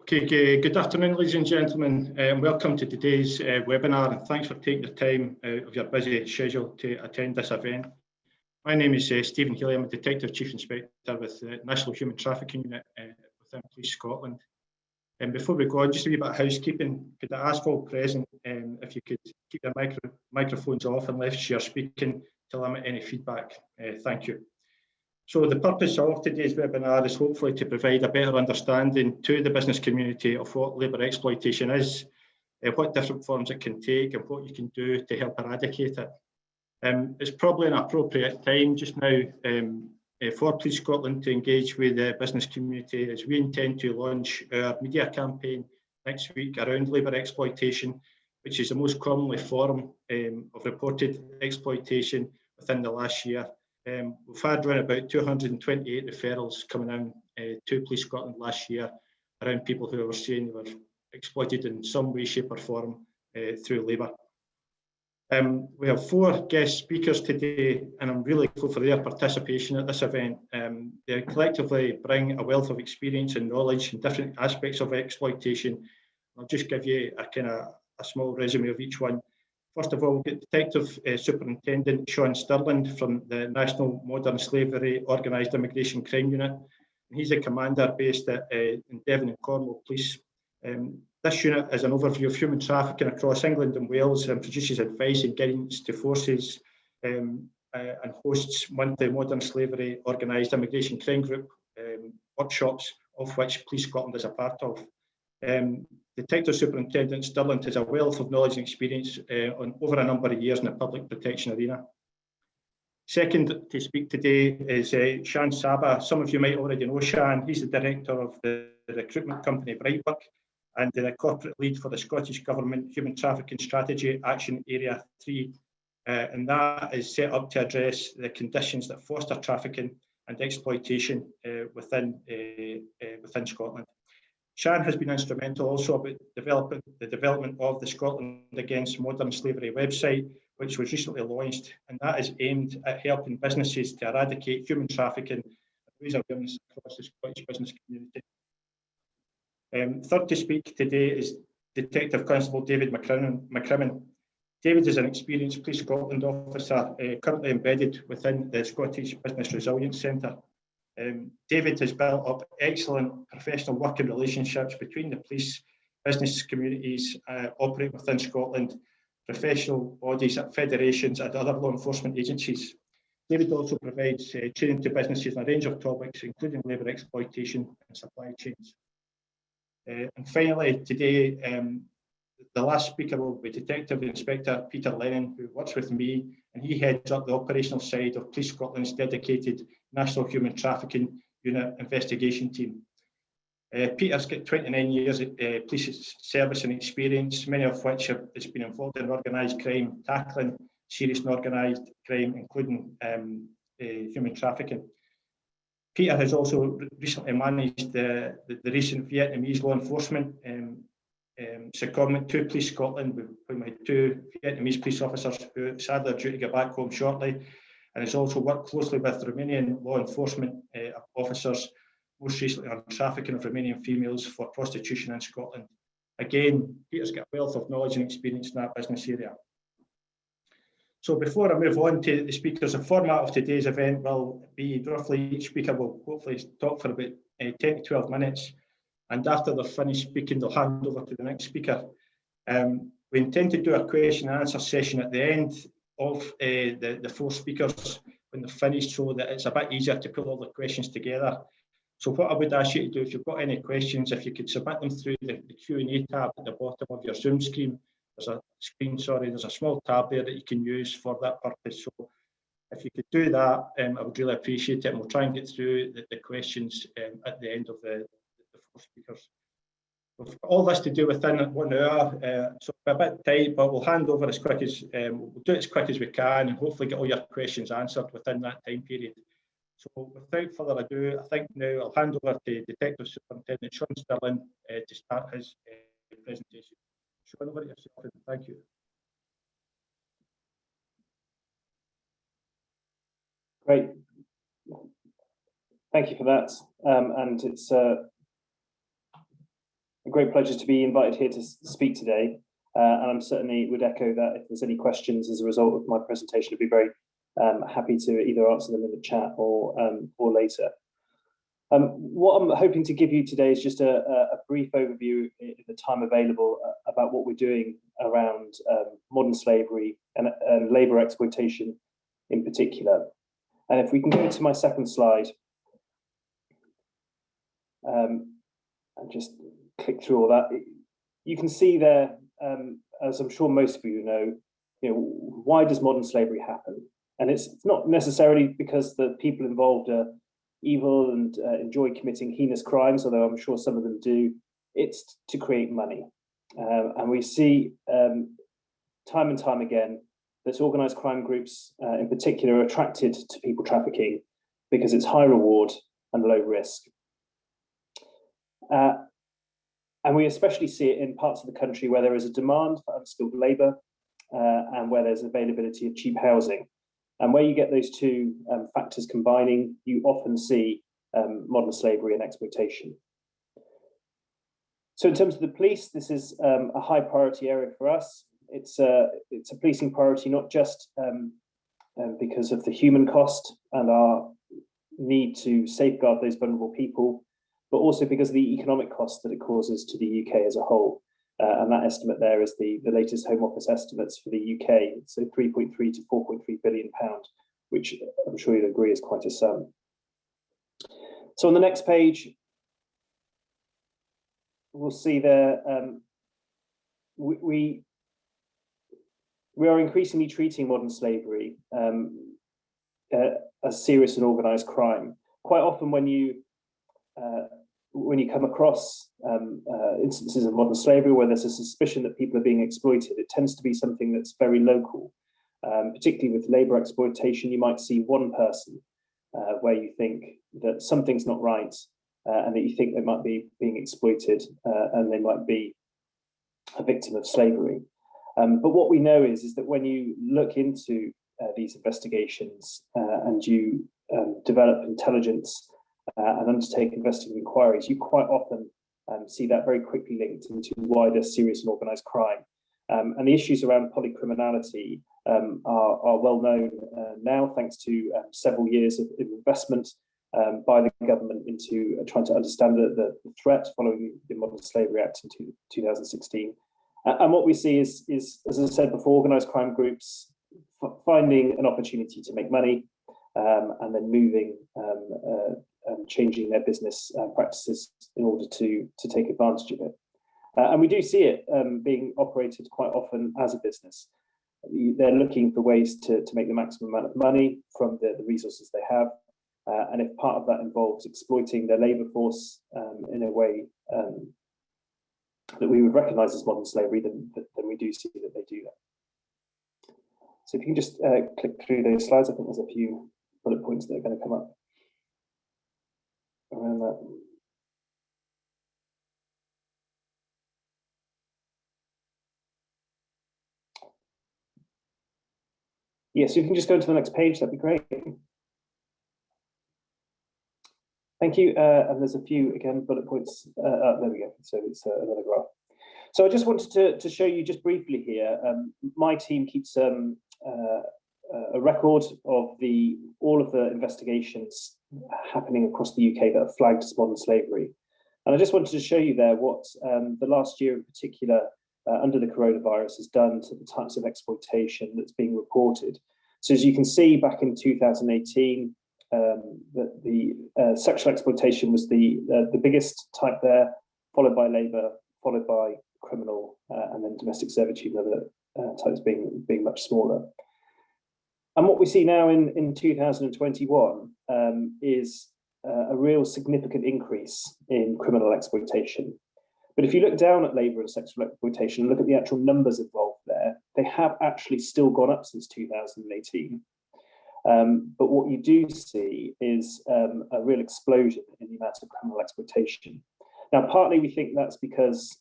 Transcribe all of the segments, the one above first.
Okay, good afternoon, ladies and gentlemen, and welcome to today's webinar, and thanks for taking the time out of your busy schedule to attend this event. My name is Stephen Healy. I'm a Detective Chief Inspector with the National Human Trafficking Unit within Police Scotland. And before we go on, just a wee bit of housekeeping. Could I ask all present if you could keep your microphones off unless you're speaking to limit any feedback? Thank you. So the purpose of today's webinar is hopefully to provide a better understanding to the business community of what labour exploitation is, what different forms it can take and what you can do to help eradicate it. It's probably an appropriate time just now for Police Scotland to engage with the business community as we intend to launch our media campaign next week around labour exploitation, which is the most commonly form of reported exploitation within the last year. We've had around about 228 referrals coming in to Police Scotland last year around people who were saying they were exploited in some way, shape or form through labour. We have 4 guest speakers today, and I'm really grateful for their participation at this event. They collectively bring a wealth of experience and knowledge in different aspects of exploitation. I'll just give you a small resume of each one. First of all, we'll get Detective Superintendent Sean Stirland from the National Modern Slavery Organised Immigration Crime Unit. He's a commander based in Devon and Cornwall Police. This unit is an overview of human trafficking across England and Wales and produces advice and guidance to forces and hosts monthly Modern Slavery Organised Immigration Crime Group workshops, of which Police Scotland is a part of. Detective Superintendent Stirland has a wealth of knowledge and experience on over a number of years in the public protection arena. Second to speak today is Shan Saba. Some of you might already know Shan. He's the director of the recruitment company Brightwork and the corporate lead for the Scottish Government Human Trafficking Strategy Action Area 3. And that is set up to address the conditions that foster trafficking and exploitation within Scotland. Shan has been instrumental also about the development of the Scotland Against Modern Slavery website, which was recently launched, and that is aimed at helping businesses to eradicate human trafficking and raise awareness across the Scottish business community. Third to speak today is Detective Constable David Mcraman. David is an experienced Police Scotland officer currently embedded within the Scottish Business Resilience Centre. David has built up excellent professional working relationships between the police, business communities operate within Scotland, professional bodies, federations and other law enforcement agencies. David also provides training to businesses on a range of topics, including labour exploitation and supply chains. And finally, today, the last speaker will be Detective Inspector Peter Lennon, who works with me, and he heads up the operational side of Police Scotland's dedicated National Human Trafficking Unit investigation team. Peter's got 29 years of police service and experience, many of which has been involved in organised crime, tackling serious and organised crime, including human trafficking. Peter has also recently managed the recent Vietnamese law enforcement secondment to Police Scotland. We had 2 Vietnamese police officers who sadly are due to go back home shortly, and has also worked closely with Romanian law enforcement officers, most recently on trafficking of Romanian females for prostitution in Scotland. Again, Peter's got a wealth of knowledge and experience in that business area. So before I move on to the speakers, the format of today's event will be roughly each speaker will hopefully talk for about 10 to 12 minutes. And after they're finished speaking, they'll hand over to the next speaker. We intend to do a question and answer session at the end of the 4 speakers when they're finished, so that it's a bit easier to pull all the questions together. So what I would ask you to do, if you've got any questions, if you could submit them through the Q&A tab at the bottom of your Zoom screen. There's a small tab there that you can use for that purpose. So if you could do that, I would really appreciate it, and we'll try and get through the questions at the end of the 4 speakers. We've got all this to do within 1 hour, so we're a bit tight, but we'll hand over as quick as we'll do it as quick as we can, and hopefully get all your questions answered within that time period. So without further ado, I think now I'll hand over to Detective Superintendent Sean Stirland to start his presentation. Sean, over to yourself, and thank you. Great. Thank you for that. And it's a great pleasure to be invited here to speak today. And I'm certainly would echo that if there's any questions as a result of my presentation, I'd be very happy to either answer them in the chat or later. What I'm hoping to give you today is just a brief overview in the time available about what we're doing around modern slavery and labour exploitation in particular. And if we can go to my second slide, and just click through all that, you can see there, as I'm sure most of you know, why does modern slavery happen? And it's not necessarily because the people involved are evil and enjoy committing heinous crimes, although I'm sure some of them do. It's to create money. And we see time and time again that organised crime groups in particular are attracted to people trafficking because it's high reward and low risk. And we especially see it in parts of the country where there is a demand for unskilled labour and where there's availability of cheap housing. And where you get those two factors combining, you often see modern slavery and exploitation. So in terms of the police, this is a high priority area for us. It's a policing priority, not just because of the human cost and our need to safeguard those vulnerable people, but also because of the economic cost that it causes to the UK as a whole. And that estimate there is the latest Home Office estimates for the UK, so 3.3 to 4.3 billion pounds, which I'm sure you'll agree is quite a sum. So on the next page, we'll see there, we are increasingly treating modern slavery as serious and organised crime. Quite often when you come across instances of modern slavery where there's a suspicion that people are being exploited, it tends to be something that's very local. Particularly with labour exploitation, you might see one person where you think that something's not right and that you think they might be being exploited and they might be a victim of slavery. But what we know is that when you look into these investigations and you develop intelligence and undertake investigative inquiries, you quite often see that very quickly linked into wider serious and organised crime. And the issues around polycriminality are well known now, thanks to several years of investment by the government into trying to understand the threat following the Modern Slavery Act in 2016. And what we see is, as I said before, organised crime groups finding an opportunity to make money and then moving changing their business practices in order to take advantage of it. And we do see it being operated quite often as a business. They're looking for ways to make the maximum amount of money from the resources they have. And if part of that involves exploiting their labour force in a way that we would recognise as modern slavery, then we do see that they do that. So if you can just click through those slides, I think there's a few bullet points that are going to come up around that. Yes, so you can just go to the next page, that'd be great. Thank you. And there's a few, again, bullet points. There we go. So it's another graph. So I just wanted to show you just briefly here. My team keeps a record of all of the investigations happening across the UK that are flagged as modern slavery. And I just wanted to show you there what the last year in particular under the coronavirus has done to the types of exploitation that's being reported. So as you can see, back in 2018, that the sexual exploitation was the biggest type there, followed by labour, followed by criminal, and then domestic servitude, and other types being much smaller. And what we see now in 2021 is a real significant increase in criminal exploitation. But if you look down at labour and sexual exploitation and look at the actual numbers involved there, they have actually still gone up since 2018. But what you do see is a real explosion in the amount of criminal exploitation. Now, partly we think that's because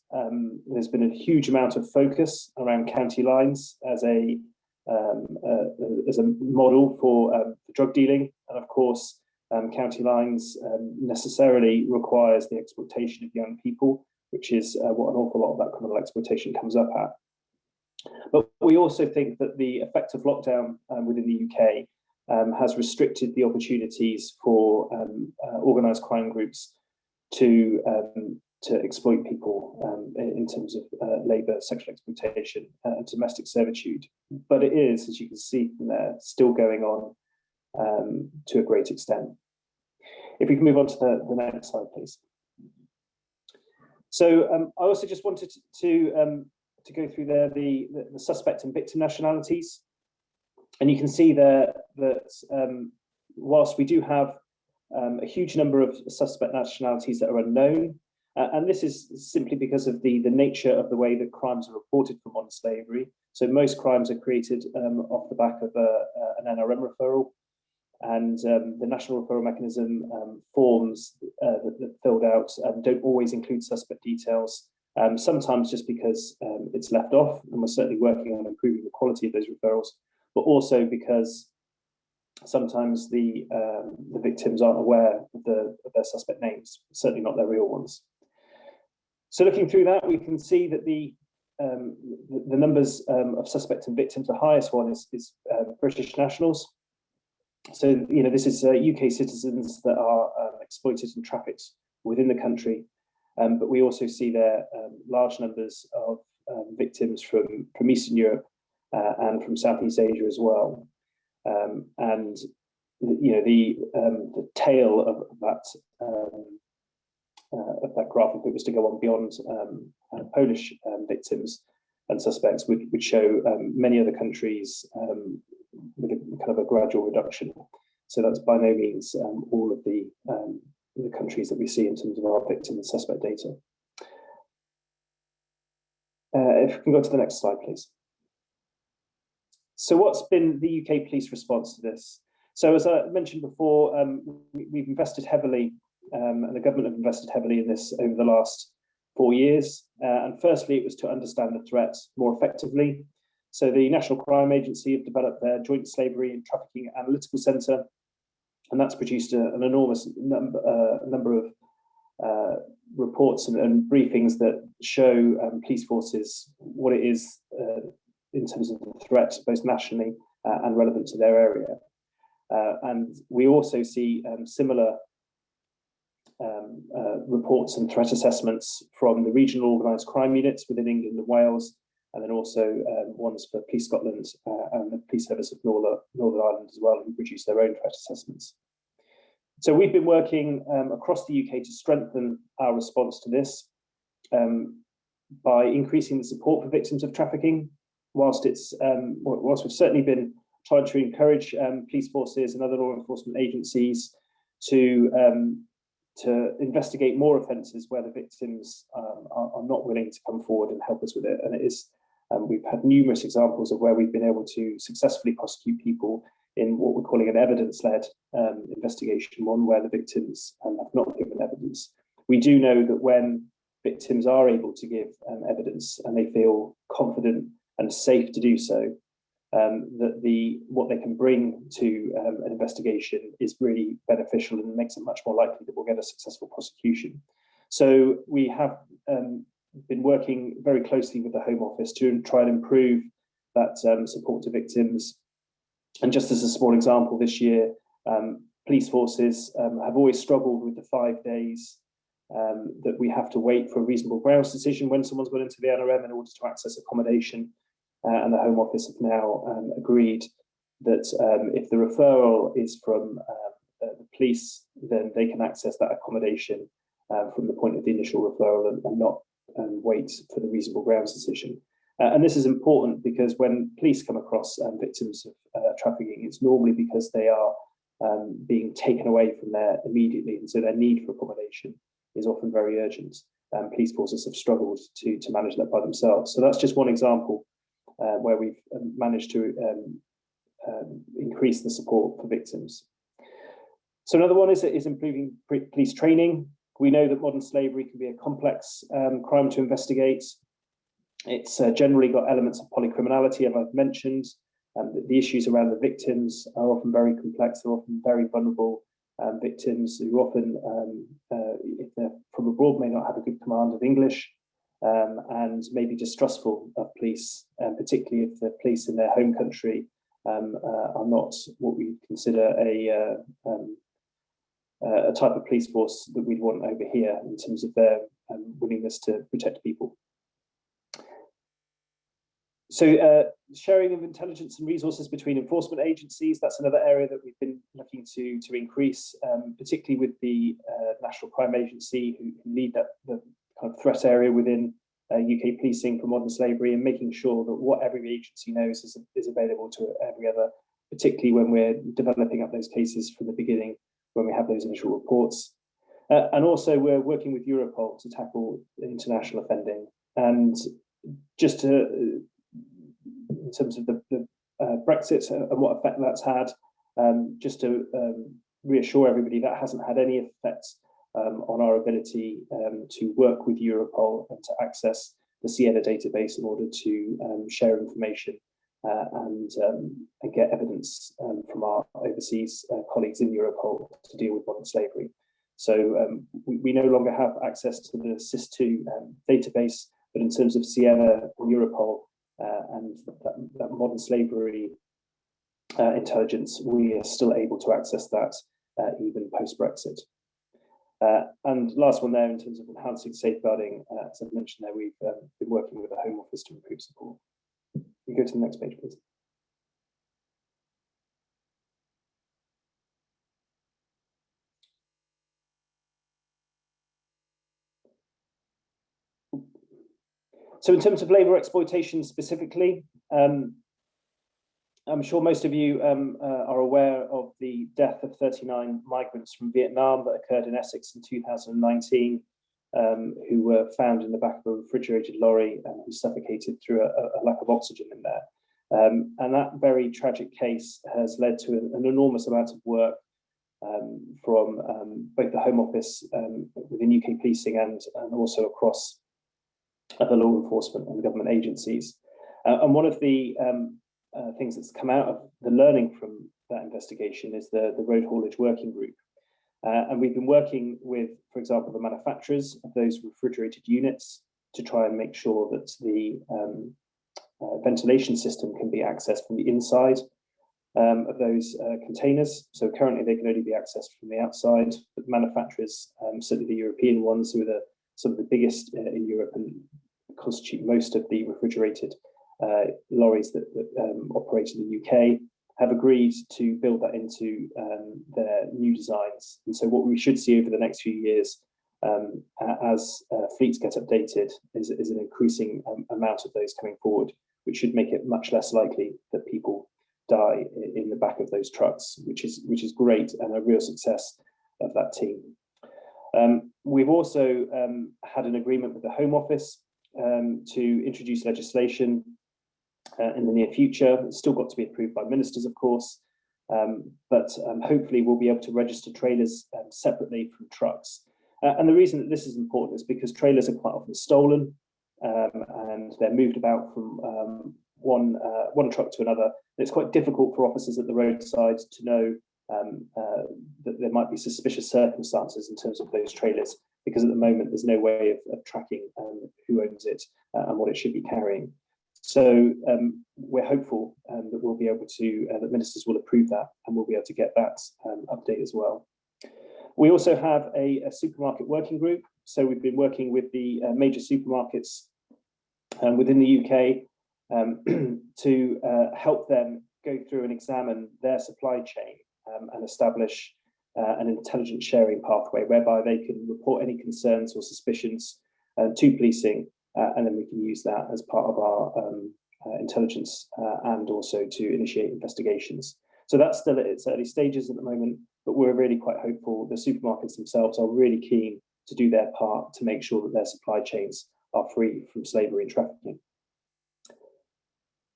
there's been a huge amount of focus around county lines as a model for drug dealing, and of course, county lines necessarily requires the exploitation of young people, which is what an awful lot of that criminal exploitation comes up at. But we also think that the effect of lockdown within the UK has restricted the opportunities for organised crime groups to exploit people in terms of labour, sexual exploitation, and domestic servitude. But it is, as you can see from there, still going on to a great extent. If we can move on to the next slide, please. So I also just wanted to go through there the suspect and victim nationalities. And you can see there that whilst we do have a huge number of suspect nationalities that are unknown, and this is simply because of the nature of the way that crimes are reported from modern slavery. So most crimes are created off the back of an NRM referral, and the national referral mechanism forms that filled out don't always include suspect details, sometimes just because it's left off, and we're certainly working on improving the quality of those referrals, but also because sometimes the victims aren't aware of their suspect names, certainly not their real ones. So looking through that, we can see that the numbers of suspects and victims, the highest one is British nationals. So, you know, this is UK citizens that are exploited and trafficked within the country. But we also see there large numbers of victims from Eastern Europe and from Southeast Asia as well. And, you know, the tail of that graph, if it was to go on beyond Polish victims and suspects, would show many other countries with a kind of a gradual reduction. So that's by no means all of the countries that we see in terms of our victim and suspect data. If we can go to the next slide, please. So what's been the UK police response to this? So as I mentioned before, we've invested heavily, and the government have invested heavily in this over the last 4 years. And firstly, it was to understand the threat more effectively. So the National Crime Agency have developed their Joint Slavery and Trafficking Analytical Centre, and that's produced an enormous number of reports and briefings that show police forces what it is in terms of the threat, both nationally and relevant to their area. And we also see similar reports and threat assessments from the regional organised crime units within England and Wales, and then also ones for Police Scotland and the Police Service of Northern Ireland as well, who produce their own threat assessments. So we've been working across the UK to strengthen our response to this by increasing the support for victims of trafficking. Whilst we've certainly been trying to encourage police forces and other law enforcement agencies to investigate more offences where the victims are not willing to come forward and help us with it. And it is, we've had numerous examples of where we've been able to successfully prosecute people in what we're calling an evidence-led investigation, one where the victims have not given evidence. We do know that when victims are able to give evidence and they feel confident and safe to do so, that what they can bring to an investigation is really beneficial and makes it much more likely that we'll get a successful prosecution. So we have been working very closely with the Home Office to try and improve that support to victims. And just as a small example, this year, police forces have always struggled with the 5 days that we have to wait for a reasonable grounds decision when someone's gone into the NRM in order to access accommodation. And the Home Office have now agreed that if the referral is from the police, then they can access that accommodation from the point of the initial referral and not wait for the reasonable grounds decision. And this is important because when police come across victims of trafficking, it's normally because they are being taken away from there immediately, and so their need for accommodation is often very urgent. Police forces have struggled to manage that by themselves. So that's just one example where we've managed to increase the support for victims. So another one is improving police training. We know that modern slavery can be a complex crime to investigate. It's generally got elements of polycriminality, as I've mentioned. The issues around the victims are often very complex, they're often very vulnerable, victims who often, if they're from abroad, may not have a good command of English, and may be distrustful of police, particularly if the police in their home country are not what we consider a type of police force that we'd want over here in terms of their willingness to protect people. So sharing of intelligence and resources between enforcement agencies, that's another area that we've been looking to increase, particularly with the National Crime Agency, who lead the kind of threat area within UK policing for modern slavery, and making sure that what every agency knows is available to every other, particularly when we're developing up those cases from the beginning, when we have those initial reports. And also we're working with Europol to tackle international offending. And just to, in terms of the Brexit and what effect that's had, just to reassure everybody, that hasn't had any effect on our ability to work with Europol and to access the Siena database in order to share information and get evidence from our overseas colleagues in Europol to deal with modern slavery. So we no longer have access to the SIS2 database, but in terms of Siena and Europol and that modern slavery intelligence, we are still able to access that even post-Brexit. And last one there, in terms of enhancing safeguarding, as I mentioned there, we've been working with the Home Office to improve support. You go to the next page, please. So in terms of labour exploitation specifically, I'm sure most of you are aware of the death of 39 migrants from Vietnam that occurred in Essex in 2019, who were found in the back of a refrigerated lorry and who suffocated through a lack of oxygen in there. And that very tragic case has led to an enormous amount of work from both the Home Office within UK policing and also across other law enforcement and government agencies. And one of the things that's come out of the learning from that investigation is the road haulage working group. And we've been working with, for example, the manufacturers of those refrigerated units to try and make sure that the ventilation system can be accessed from the inside of those containers. So currently they can only be accessed from the outside, but manufacturers, certainly the European ones, who are some of the biggest in Europe and constitute most of the refrigerated lorries that operate in the UK, have agreed to build that into their new designs. And so what we should see over the next few years as fleets get updated is an increasing amount of those coming forward, which should make it much less likely that people die in the back of those trucks, which is great and a real success of that team. We've also had an agreement with the Home Office to introduce legislation in the near future. It's still got to be approved by ministers, of course, but hopefully we'll be able to register trailers separately from trucks. And the reason that this is important is because trailers are quite often stolen and they're moved about from one truck to another. It's quite difficult for officers at the roadside to know that there might be suspicious circumstances in terms of those trailers, because at the moment there's no way of tracking who owns it and what it should be carrying. So we're hopeful that we'll be able to, that ministers will approve that and we'll be able to get that update as well. We also have a supermarket working group. So we've been working with the major supermarkets within the UK to help them go through and examine their supply chain and establish an intelligence sharing pathway whereby they can report any concerns or suspicions to policing, and then we can use that as part of our intelligence and also to initiate investigations. So that's still at its early stages at the moment, but we're really quite hopeful. The supermarkets themselves are really keen to do their part to make sure that their supply chains are free from slavery and trafficking.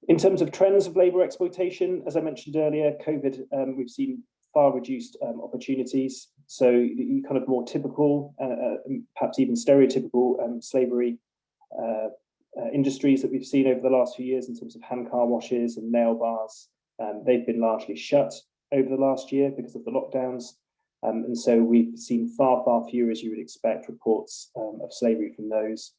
In terms of trends of labour exploitation, as I mentioned earlier, COVID, we've seen far reduced opportunities. So you kind of more typical, perhaps even stereotypical slavery industries that we've seen over the last few years in terms of hand car washes and nail bars, they've been largely shut over the last year because of the lockdowns. And so we've seen far, far fewer, as you would expect, reports of slavery from those.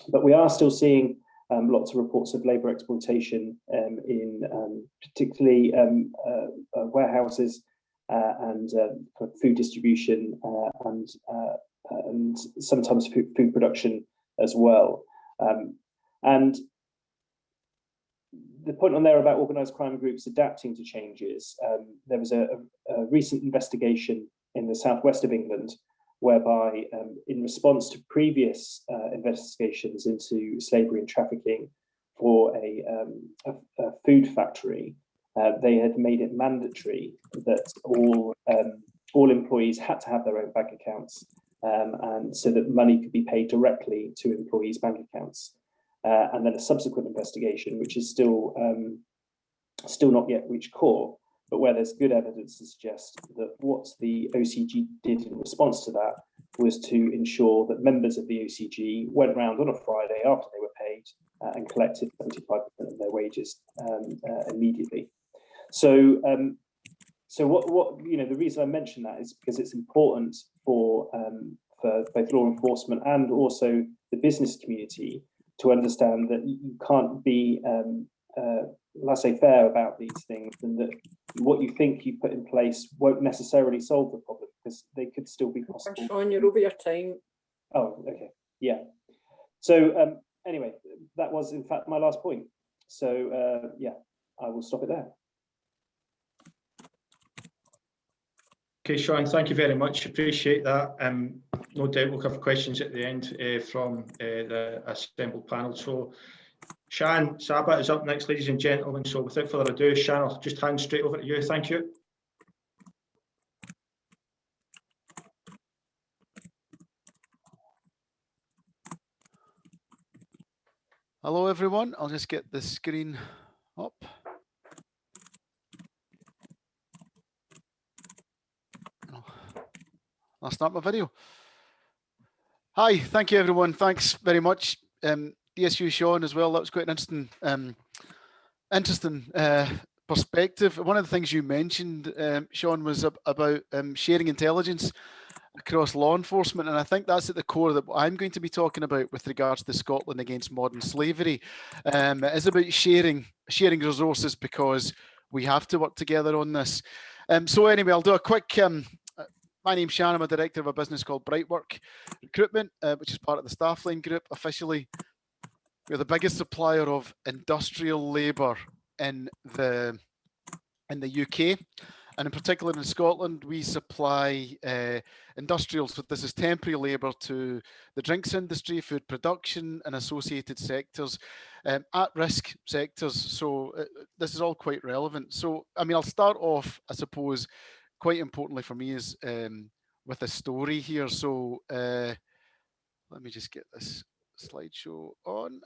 But we are still seeing lots of reports of labour exploitation in particularly warehouses and food distribution and sometimes food production as well. And the point on there about organised crime groups adapting to changes, there was a recent investigation in the southwest of England whereby in response to previous investigations into slavery and trafficking for a food factory, they had made it mandatory that all employees had to have their own bank accounts, and so that money could be paid directly to employees' bank accounts. And then a subsequent investigation, which is still not yet reached court, but where there's good evidence to suggest that what the OCG did in response to that was to ensure that members of the OCG went round on a Friday after they were paid and collected 75% of their wages immediately. So, what the reason I mention that is because it's important for both law enforcement and also the business community to understand that you can't be laissez-faire about these things, and that what you think you put in place won't necessarily solve the problem, because they could still be possible. Sean, you're over your time. Oh, okay, yeah. So anyway, that was in fact my last point. So yeah, I will stop it there. Okay, Sean, thank you very much. Appreciate that. No doubt we'll have questions at the end from the assembled panel. So Shan Sabat is up next, ladies and gentlemen. So without further ado, Shan, I'll just hand straight over to you. Thank you. Hello, everyone. I'll just get the screen up. I'll start my video. Hi, thank you, everyone. Thanks very much. DSU Sean as well. That was quite an interesting perspective. One of the things you mentioned, Sean, was about sharing intelligence across law enforcement, and I think that's at the core of what I'm going to be talking about with regards to Scotland against modern slavery. It is about sharing resources, because we have to work together on this. So anyway, I'll do a quick. My name's Shan. I'm a director of a business called Brightwork Recruitment, which is part of the Staffline Group. Officially, we're the biggest supplier of industrial labour in the UK, and in particular in Scotland, we supply industrials. So this is temporary labour to the drinks industry, food production, and associated sectors, at-risk sectors. So this is all quite relevant. So I mean, I'll start off, I suppose, quite importantly for me is with a story here. So let me just get this slideshow on.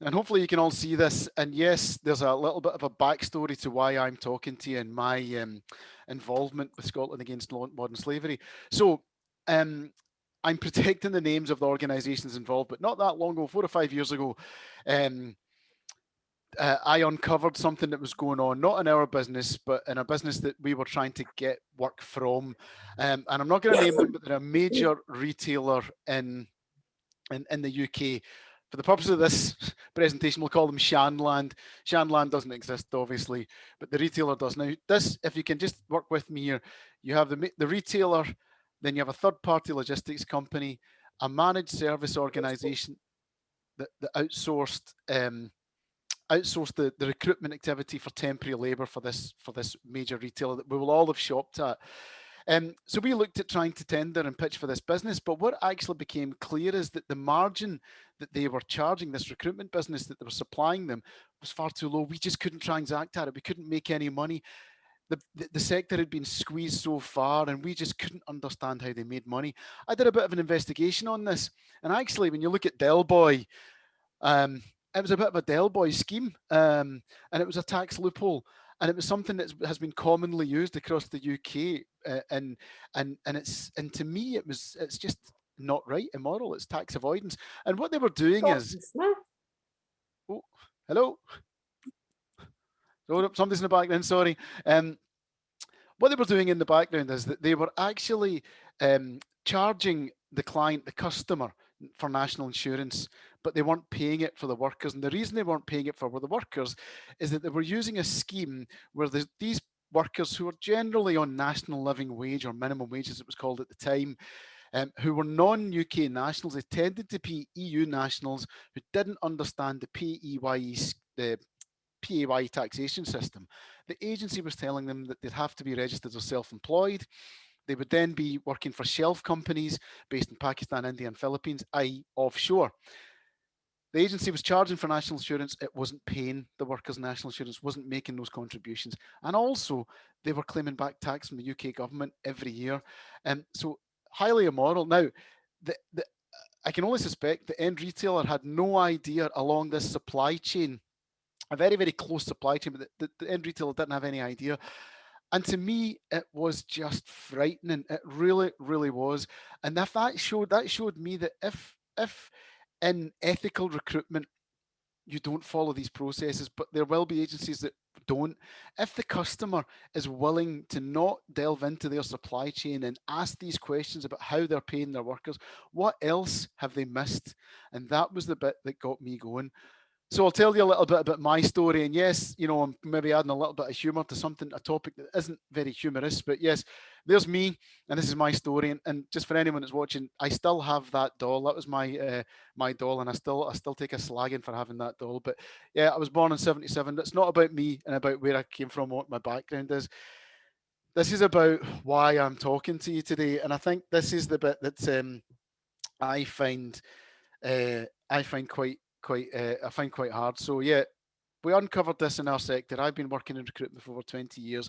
And hopefully you can all see this. And yes, there's a little bit of a backstory to why I'm talking to you and my involvement with Scotland against modern slavery. So I'm protecting the names of the organisations involved, but not that long ago, 4 or 5 years ago, I uncovered something that was going on, not in our business, but in a business that we were trying to get work from. And I'm not going to name them, but they're a major retailer in the UK. For the purpose of this presentation, we'll call them Shanland. Shanland doesn't exist, obviously, but the retailer does. Now, this, if you can just work with me here, you have the retailer, then you have a third-party logistics company, a managed service organisation that outsourced the recruitment activity for temporary labour for this major retailer that we will all have shopped at. So we looked at trying to tender and pitch for this business, but what actually became clear is that the margin that they were charging this recruitment business that they were supplying them was far too low. We just couldn't transact at it. We couldn't make any money. The sector had been squeezed so far, and we just couldn't understand how they made money. I did a bit of an investigation on this, and actually, when you look at Del Boy, it was a bit of a Del Boy scheme, and it was a tax loophole, and it was something that has been commonly used across the UK, and to me it's just not right, immoral. It's tax avoidance, and what they were doing is, oh, hello, somebody's in the background. Sorry. What what they were doing in the background is that they were actually charging the client, the customer, for national insurance, but they weren't paying it for the workers. And the reason they weren't paying it for the workers is that they were using a scheme where these workers, who were generally on national living wage or minimum wage as it was called at the time, who were non-UK nationals, they tended to be EU nationals who didn't understand the PAYE taxation system. The agency was telling them that they'd have to be registered as self-employed. They would then be working for shelf companies based in Pakistan, India, and Philippines, i.e. offshore. The agency was charging for national insurance. It wasn't paying the workers' national insurance, wasn't making those contributions. And also, they were claiming back tax from the UK government every year. So highly immoral. Now, I can only suspect the end retailer had no idea along this supply chain, a very, very close supply chain, but the end retailer didn't have any idea. And to me, it was just frightening. It really, really was. And if that showed me that if in ethical recruitment, you don't follow these processes, but there will be agencies that don't. If the customer is willing to not delve into their supply chain and ask these questions about how they're paying their workers, what else have they missed? And that was the bit that got me going. So I'll tell you a little bit about my story. And yes, I'm maybe adding a little bit of humour to a topic that isn't very humorous. But yes, there's me, and this is my story. And just for anyone that's watching, I still have that doll. That was my my doll, and I still take a slagging for having that doll. But yeah, I was born in '77. It's not about me and about where I came from, what my background is. This is about why I'm talking to you today, and I think this is the bit that I find quite hard. So yeah, we uncovered this in our sector. I've been working in recruitment for over 20 years,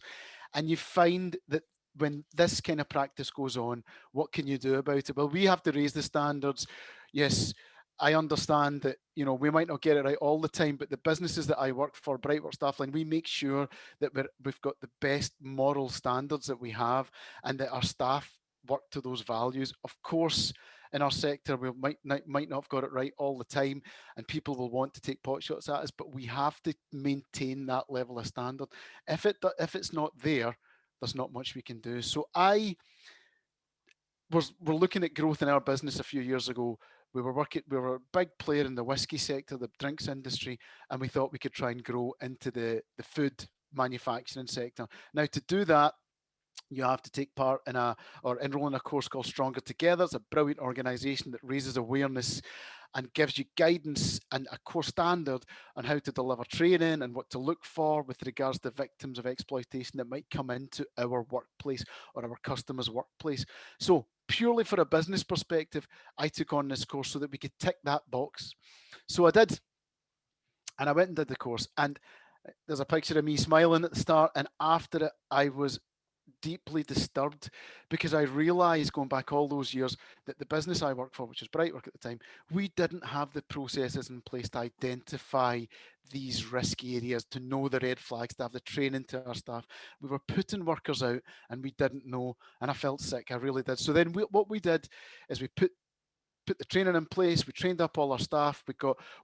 and you find that when this kind of practice goes on, what can you do about it? Well, we have to raise the standards. Yes, I understand that, we might not get it right all the time, but the businesses that I work for, Brightwork Staffline, we make sure that we've got the best moral standards that we have, and that our staff work to those values. Of course, in our sector, we might not have got it right all the time, and people will want to take pot shots at us, but we have to maintain that level of standard. If it's not there, there's not much we can do. So we're looking at growth in our business a few years ago. We were a big player in the whiskey sector, the drinks industry, and we thought we could try and grow into the food manufacturing sector. Now, to do that, you have to take part in enroll in a course called Stronger Together. It's a brilliant organisation that raises awareness and gives you guidance and a core standard on how to deliver training and what to look for with regards to victims of exploitation that might come into our workplace or our customers' workplace. So purely for a business perspective, I took on this course so that we could tick that box. So I did. And I went and did the course. And there's a picture of me smiling at the start. And after it, I was deeply disturbed, because I realised, going back all those years, that the business I worked for, which was Brightwork at the time, we didn't have the processes in place to identify these risk areas, to know the red flags, to have the training to our staff. We were putting workers out and we didn't know, and I felt sick. I really did. So then what we did is we put the training in place. We trained up all our staff.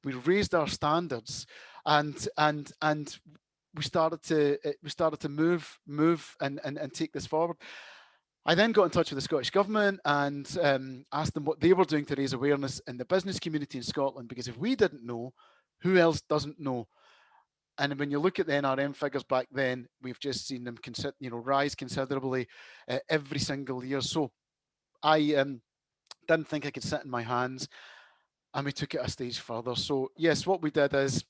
We raised our standards, and we started to move and take this forward. I then got in touch with the Scottish Government and asked them what they were doing to raise awareness in the business community in Scotland, because if we didn't know, who else doesn't know? And when you look at the NRM figures back then, we've just seen them rise considerably every single year. So I didn't think I could sit in my hands, and we took it a stage further. So yes, what we did is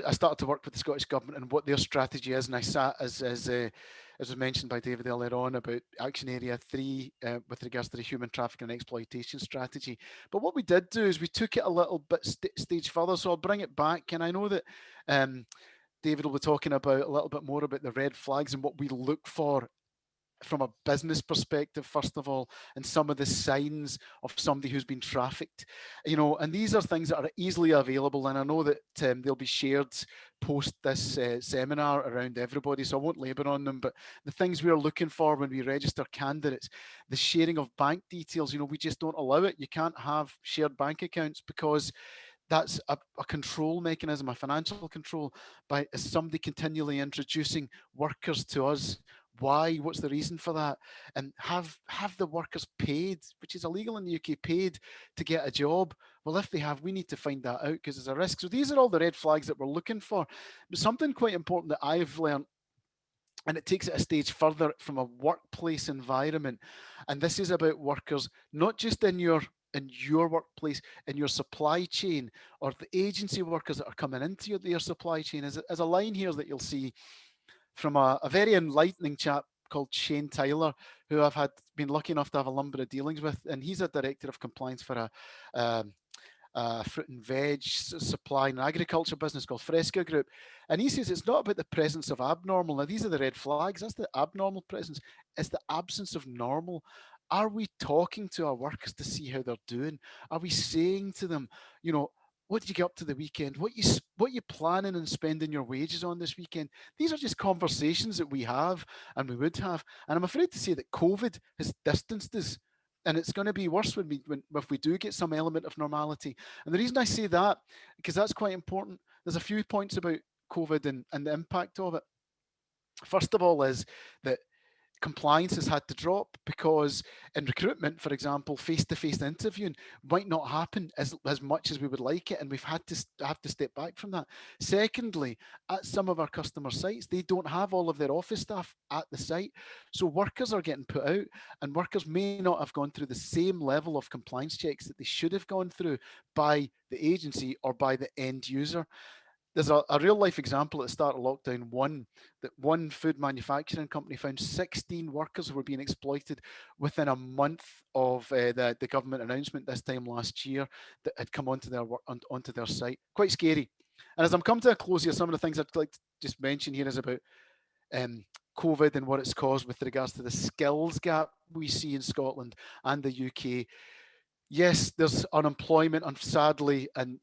I started to work with the Scottish Government and what their strategy is, and I sat as was mentioned by David earlier on about Action Area 3 with regards to the human trafficking and exploitation strategy. But what we did do is we took it a little bit stage further. So I'll bring it back, and I know that David will be talking about a little bit more about the red flags and what we look for from a business perspective, first of all, and some of the signs of somebody who's been trafficked, and these are things that are easily available. And I know that they'll be shared post this seminar around everybody, so I won't labour on them. But the things we are looking for when we register candidates, the sharing of bank details, we just don't allow it. You can't have shared bank accounts because that's a control mechanism, a financial control, by is somebody continually introducing workers to us. Why? What's the reason for that? And have the workers paid, which is illegal in the UK, paid to get a job? Well, if they have, we need to find that out because there's a risk. So these are all the red flags that we're looking for. But something quite important that I've learned, and it takes it a stage further from a workplace environment. And this is about workers, not just in your workplace, in your supply chain, or the agency workers that are coming into their supply chain. As a line here that you'll see from a very enlightening chap called Shane Tyler, who I've been lucky enough to have a number of dealings with, and he's a director of compliance for a fruit and veg supply and agriculture business called Fresca Group. And he says it's not about the presence of abnormal. Now, these are the red flags. That's the abnormal presence. It's the absence of normal. Are we talking to our workers to see how they're doing? Are we saying to them, you know, what did you get up to the weekend? What you planning and spending your wages on this weekend? These are just conversations that we have and we would have. And I'm afraid to say that COVID has distanced us. And it's going to be worse if we do get some element of normality. And the reason I say that, because that's quite important, there's a few points about COVID and the impact of it. First of all is that compliance has had to drop because in recruitment, for example, face-to-face interviewing might not happen as much as we would like it, and we've had to step back from that. Secondly, at some of our customer sites, they don't have all of their office staff at the site, so workers are getting put out, and workers may not have gone through the same level of compliance checks that they should have gone through by the agency or by the end user. There's a real life example at the start of lockdown one, that one food manufacturing company found 16 workers were being exploited within a month of the government announcement this time last year that had come onto their site. Quite scary. And as I'm coming to a close here, some of the things I'd like to just mention here is about COVID and what it's caused with regards to the skills gap we see in Scotland and the UK. Yes, there's unemployment, and sadly, and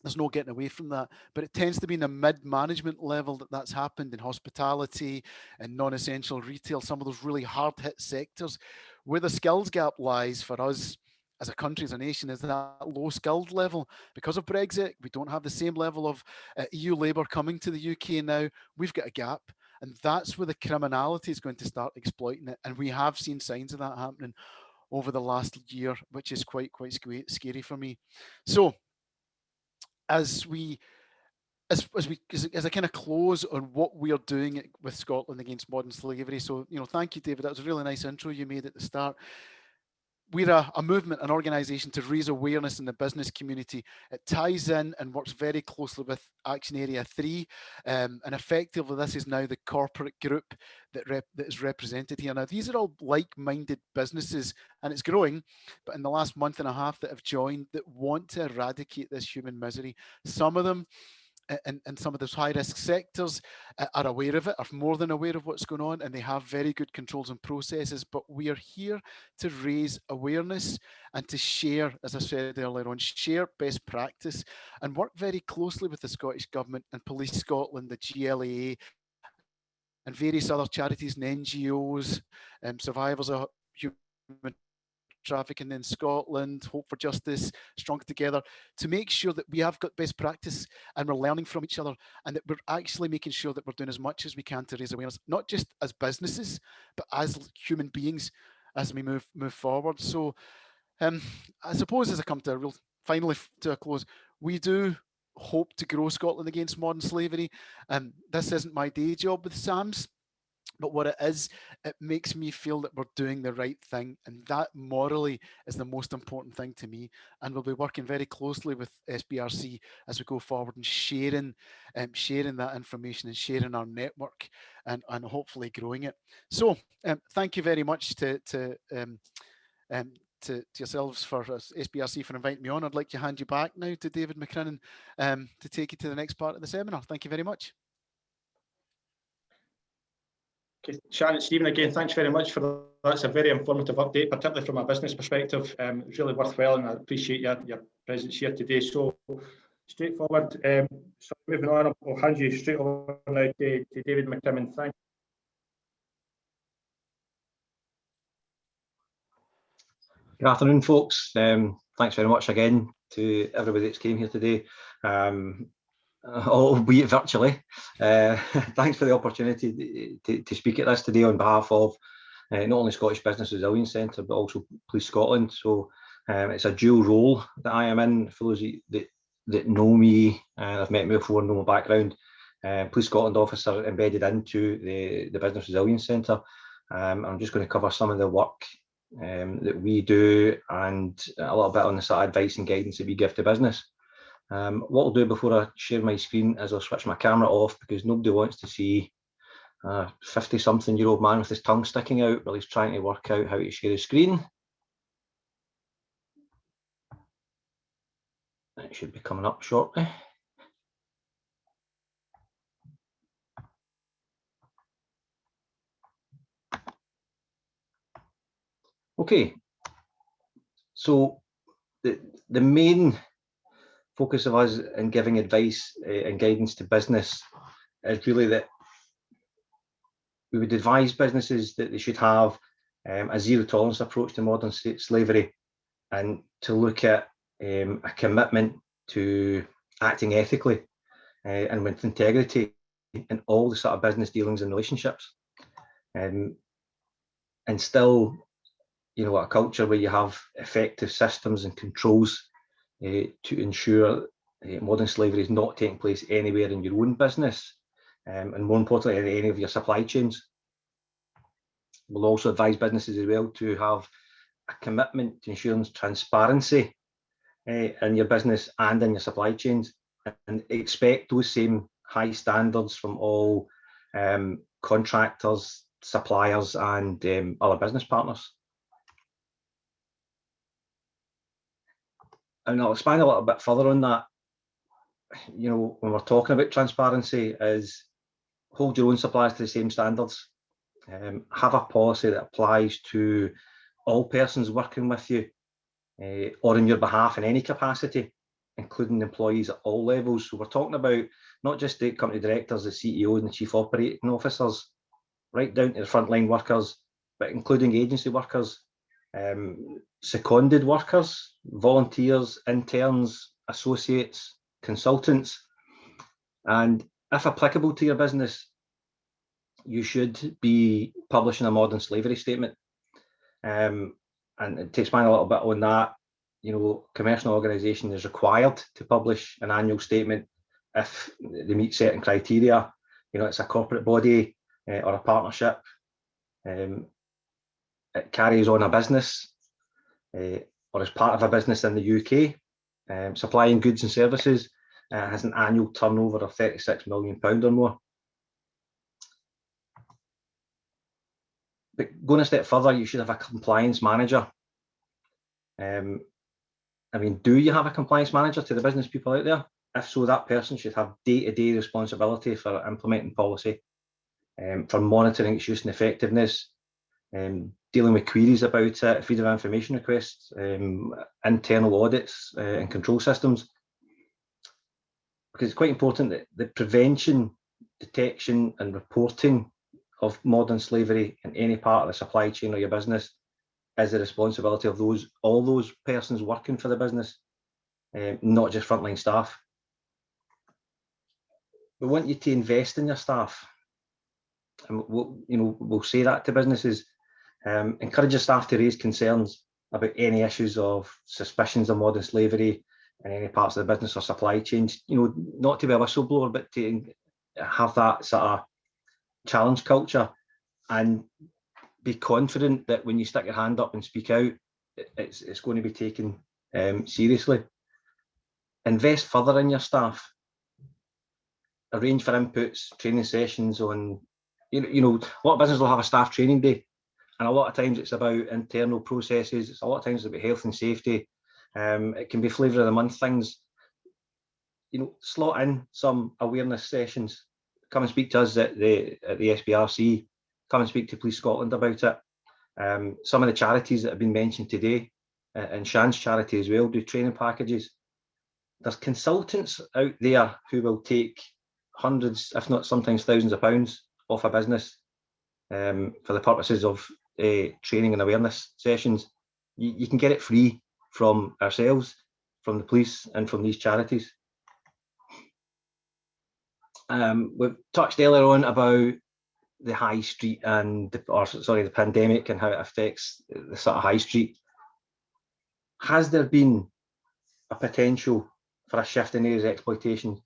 there's no getting away from that, but it tends to be in the mid-management level that's happened in hospitality and non-essential retail, some of those really hard-hit sectors. Where the skills gap lies for us as a country, as a nation, is that low skilled level. Because of Brexit, we don't have the same level of EU labour coming to the UK now. We've got a gap, and that's where the criminality is going to start exploiting it. And we have seen signs of that happening over the last year, which is quite scary for me. So, as I kind of close on what we are doing with Scotland against modern slavery. So, thank you, David. That was a really nice intro you made at the start. We're a movement, an organisation to raise awareness in the business community. It ties in and works very closely with Action Area 3. And effectively, this is now the corporate group that is represented here. Now, these are all like-minded businesses, and it's growing, but in the last month and a half that have joined that want to eradicate this human misery. Some of them and some of those high-risk sectors are aware of it, are more than aware of what's going on, and they have very good controls and processes. But we are here to raise awareness and to share, as I said earlier on, share best practice and work very closely with the Scottish Government and Police Scotland, the GLAA, and various other charities and NGOs, survivors of human trafficking in Scotland, Hope for Justice, Strong Together, to make sure that we have got best practice and we're learning from each other, and that we're actually making sure that we're doing as much as we can to raise awareness, not just as businesses, but as human beings as we move forward. So I suppose as I come to finally to a close, we do hope to grow Scotland against modern slavery. This isn't my day job with SAMS, but what it is, it makes me feel that we're doing the right thing, and that morally is the most important thing to me. And we'll be working very closely with SBRC as we go forward and sharing that information and sharing our network and hopefully growing it. So thank you very much to yourselves for SBRC for inviting me on. I'd like to hand you back now to David Mcraman to take you to the next part of the seminar. Thank you very much. Okay, Shannon, Stephen, again, thanks very much for that. That's a very informative update, particularly from a business perspective. It's really worthwhile, and I appreciate your presence here today. So, straightforward. So moving on, I'll hand you straight over now to David Mcraman. Thank you. Good afternoon, folks. Thanks very much again to everybody that's came here today, albeit virtually. Thanks for the opportunity to speak at this today on behalf of not only Scottish Business Resilience Centre, but also Police Scotland. So it's a dual role that I am in. For those that know me, I've met me before, know my background. Police Scotland officer embedded into the Business Resilience Centre. I'm just going to cover some of the work that we do and a little bit on the sort of advice and guidance that we give to business. What I'll do before I share my screen is I'll switch my camera off, because nobody wants to see a 50-something-year-old man with his tongue sticking out while he's trying to work out how to share his screen. It should be coming up shortly. Okay, so the main focus of us in giving advice and guidance to business is really that we would advise businesses that they should have a zero tolerance approach to modern slavery, and to look at a commitment to acting ethically and with integrity in all the sort of business dealings and relationships, and still, a culture where you have effective systems and controls to ensure modern slavery is not taking place anywhere in your own business, and more importantly, in any of your supply chains. We'll also advise businesses as well to have a commitment to ensuring transparency in your business and in your supply chains, and expect those same high standards from all contractors, suppliers, and other business partners. And I'll expand a little bit further on that. When we're talking about transparency, is hold your own suppliers to the same standards. Have a policy that applies to all persons working with you or on your behalf in any capacity, including employees at all levels. So we're talking about not just the company directors, the CEOs and the chief operating officers, right down to the frontline workers, but including agency workers, seconded workers, volunteers, interns, associates, consultants. And if applicable to your business, you should be publishing a modern slavery statement. And to expand a little bit on that, commercial organisation is required to publish an annual statement if they meet certain criteria. It's a corporate body or a partnership. It carries on a business or is part of a business in the UK, supplying goods and services, has an annual turnover of £36 million or more. But going a step further, you should have a compliance manager. Do you have a compliance manager to the business people out there? If so, that person should have day-to-day responsibility for implementing policy, for monitoring its use and effectiveness, dealing with queries about it, freedom of information requests, internal audits and control systems. Because it's quite important that the prevention, detection and reporting of modern slavery in any part of the supply chain or your business is the responsibility of all those persons working for the business, not just frontline staff. We want you to invest in your staff, and we'll say that to businesses. Encourage your staff to raise concerns about any issues of suspicions of modern slavery in any parts of the business or supply chains. Not to be a whistleblower, but to have that sort of challenge culture, and be confident that when you stick your hand up and speak out, it's going to be taken seriously. Invest further in your staff. Arrange for inputs, training sessions on, a lot of businesses will have a staff training day, and a lot of times it's about internal processes. It's a lot of times about health and safety. It can be flavour of the month things. Slot in some awareness sessions. Come and speak to us at the SBRC. Come and speak to Police Scotland about it. Some of the charities that have been mentioned today, and Shan's charity as well, do training packages. There's consultants out there who will take hundreds, if not sometimes thousands of pounds off a business for the purposes of training and awareness sessions. You can get it free from ourselves. from the police and from these charities. We've touched earlier on about the high street and the pandemic and how it affects the sort of high street. Has there been a potential for a shift in areas of exploitation?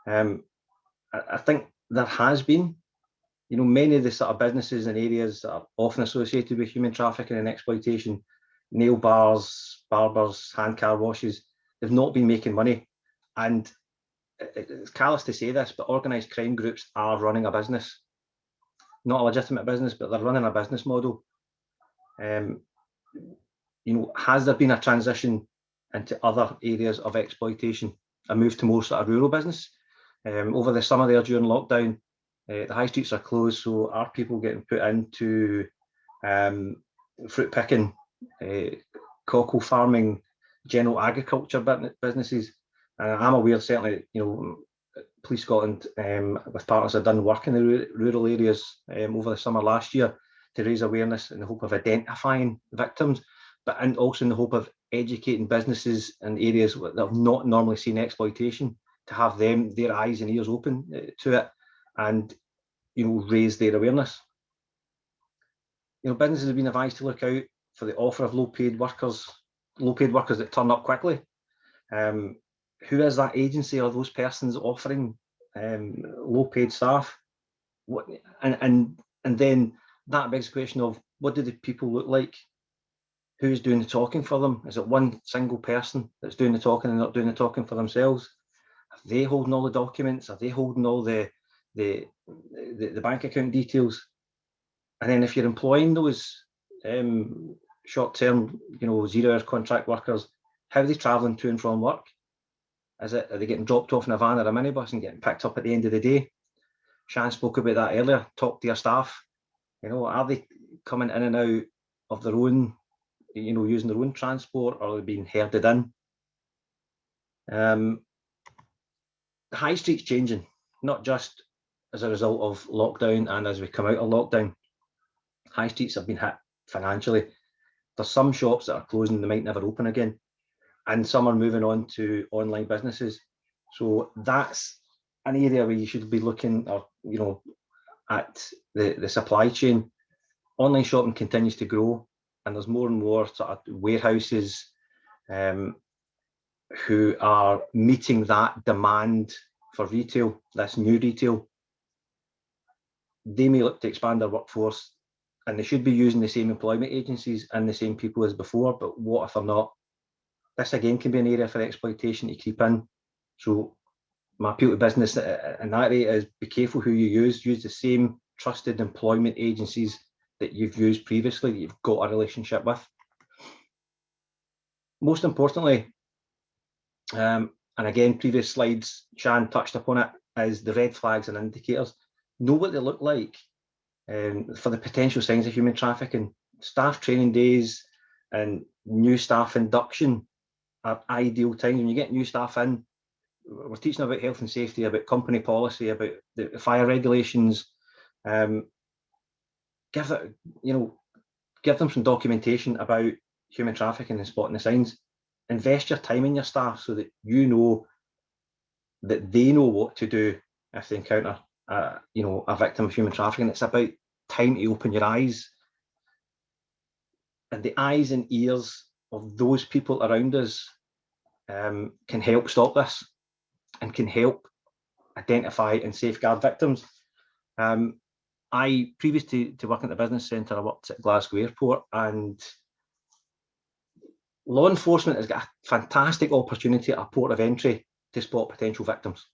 I think there has been. You know, many of the sort of businesses and areas that are often associated with human trafficking and exploitation, nail bars, barbers, hand car washes, they've not been making money. And it's callous to say this, but organised crime groups are running a business. Not a legitimate business, but they're running a business model. You know, has there been a transition into other areas of exploitation, a move to more sort of rural business? Over the summer there during lockdown, the high streets are closed, so are people getting put into fruit picking, cockle farming, general agriculture businesses? And I'm aware, certainly, you know, Police Scotland with partners have done work in the rural areas over the summer last year to raise awareness in the hope of identifying victims, and also in the hope of educating businesses and areas that have not normally seen exploitation to have their eyes and ears open to it, and, you know, raise their awareness. You know, businesses have been advised to look out for the offer of low-paid workers that turn up quickly. Who is that agency or those persons offering low-paid staff? And then that begs the question of, what do the people look like? Who's doing the talking for them? Is it one single person that's doing the talking and not doing the talking for themselves? Are they holding all the documents? Are they holding all the bank account details? And then if you're employing those short-term, you know, 0-hour contract workers, how are they travelling to and from work? Are they getting dropped off in a van or a minibus and getting picked up at the end of the day? Shan spoke about that earlier. Talk to your staff. You know, are they coming in and out of their own, you know, using their own transport, or are they being herded in? The high street's changing, not just as a result of lockdown and as we come out of lockdown. High streets have been hit financially. There's some shops that are closing, they might never open again, and some are moving on to online businesses. So that's an area where you should be looking, or, you know, at the supply chain. Online shopping continues to grow, and there's more and more sort of warehouses who are meeting that demand for retail, this new retail. They may look to expand their workforce, and they should be using the same employment agencies and the same people as before, but what if they're not? This again can be an area for exploitation to creep in. So my appeal to business in that area is, be careful who you use. Use the same trusted employment agencies that you've used previously, that you've got a relationship with. Most importantly, and again, previous slides, Shan touched upon it, is the red flags and indicators. Know what they look like for the potential signs of human trafficking. Staff training days and new staff induction are ideal times. When you get new staff in, we're teaching about health and safety, about company policy, about the fire regulations. Give them some documentation about human trafficking and spotting the signs. Invest your time in your staff so that you know that they know what to do if they encounter a victim of human trafficking. It's about time to open your eyes, and the eyes and ears of those people around us can help stop this and can help identify and safeguard victims. I, previous to working at the business centre, I worked at Glasgow Airport, and law enforcement has got a fantastic opportunity at a port of entry to spot potential victims.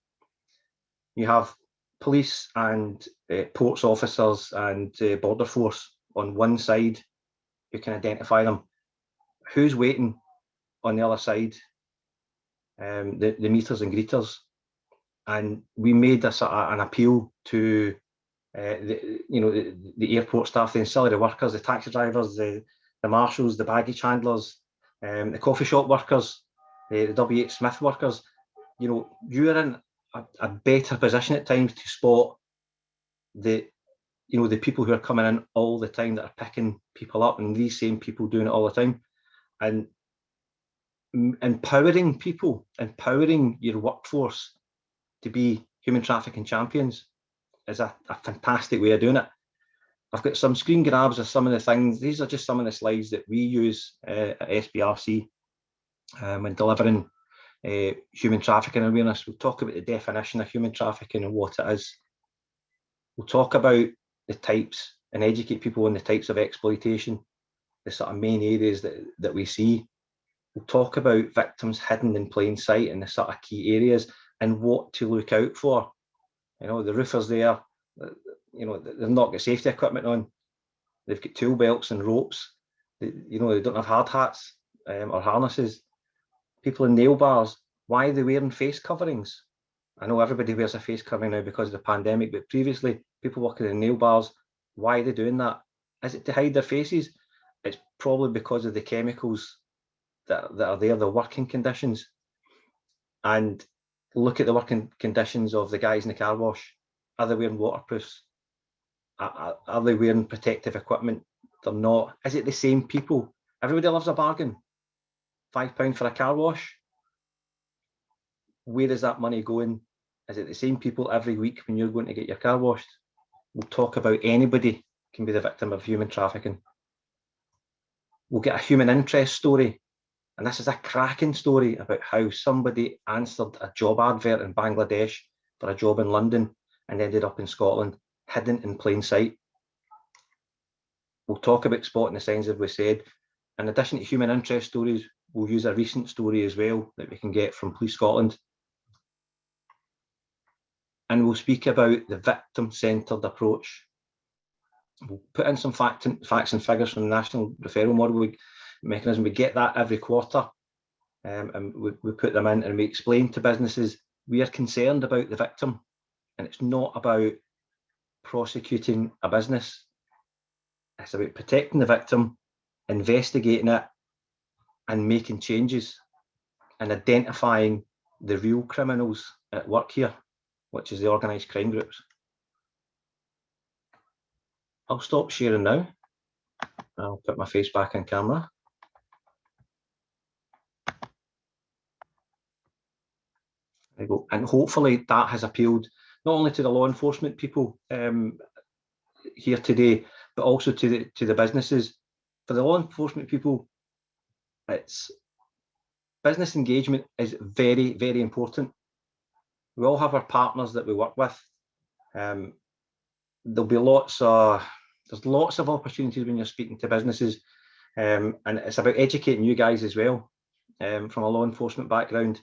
You have police and ports officers and border force on one side who can identify them. Who's waiting on the other side? The meters and greeters. And we made this an appeal to the airport staff, the ancillary workers, the taxi drivers, the marshals, the baggage handlers, the coffee shop workers, the W.H. Smith workers. You know, you're in a better position at times to spot the people who are coming in all the time that are picking people up, and these same people doing it all the time. And empowering people, empowering your workforce to be human trafficking champions is a fantastic way of doing it. I've got some screen grabs of some of the things. These are just some of the slides that we use at SBRC when delivering human trafficking awareness. We'll talk about the definition of human trafficking and what it is. We'll talk about the types and educate people on the types of exploitation, the sort of main areas that we see. We'll talk about victims hidden in plain sight and the sort of key areas and what to look out for. You know, the roofers there, you know, they've not got safety equipment on. They've got tool belts and ropes. You know, they don't have hard hats or harnesses. People in nail bars, why are they wearing face coverings? I know everybody wears a face covering now because of the pandemic, but previously people working in nail bars, why are they doing that? Is it to hide their faces? It's probably because of the chemicals that are there, the working conditions. And look at the working conditions of the guys in the car wash. Are they wearing waterproofs? Are they wearing protective equipment? They're not. Is it the same people? Everybody loves a bargain. £5 for a car wash. Where is that money going? Is it the same people every week when you're going to get your car washed? We'll talk about anybody can be the victim of human trafficking. We'll get a human interest story. And this is a cracking story about how somebody answered a job advert in Bangladesh for a job in London and ended up in Scotland, hidden in plain sight. We'll talk about spotting the signs, as we said. In addition to human interest stories, we'll use a recent story as well that we can get from Police Scotland. And we'll speak about the victim-centred approach. We'll put in some facts and figures from the National Referral Model Mechanism. We get that every quarter, and we put them in and we explain to businesses we are concerned about the victim, and it's not about prosecuting a business. It's about protecting the victim, investigating it, and making changes, and identifying the real criminals at work here, which is the organised crime groups. I'll stop sharing now. I'll put my face back in camera. There you go. And hopefully that has appealed not only to the law enforcement people here today, but also to the businesses. For the law enforcement people, it's business engagement is very, very important. We all have our partners that we work with. There'll be there's lots of opportunities when you're speaking to businesses, and it's about educating you guys as well from a law enforcement background.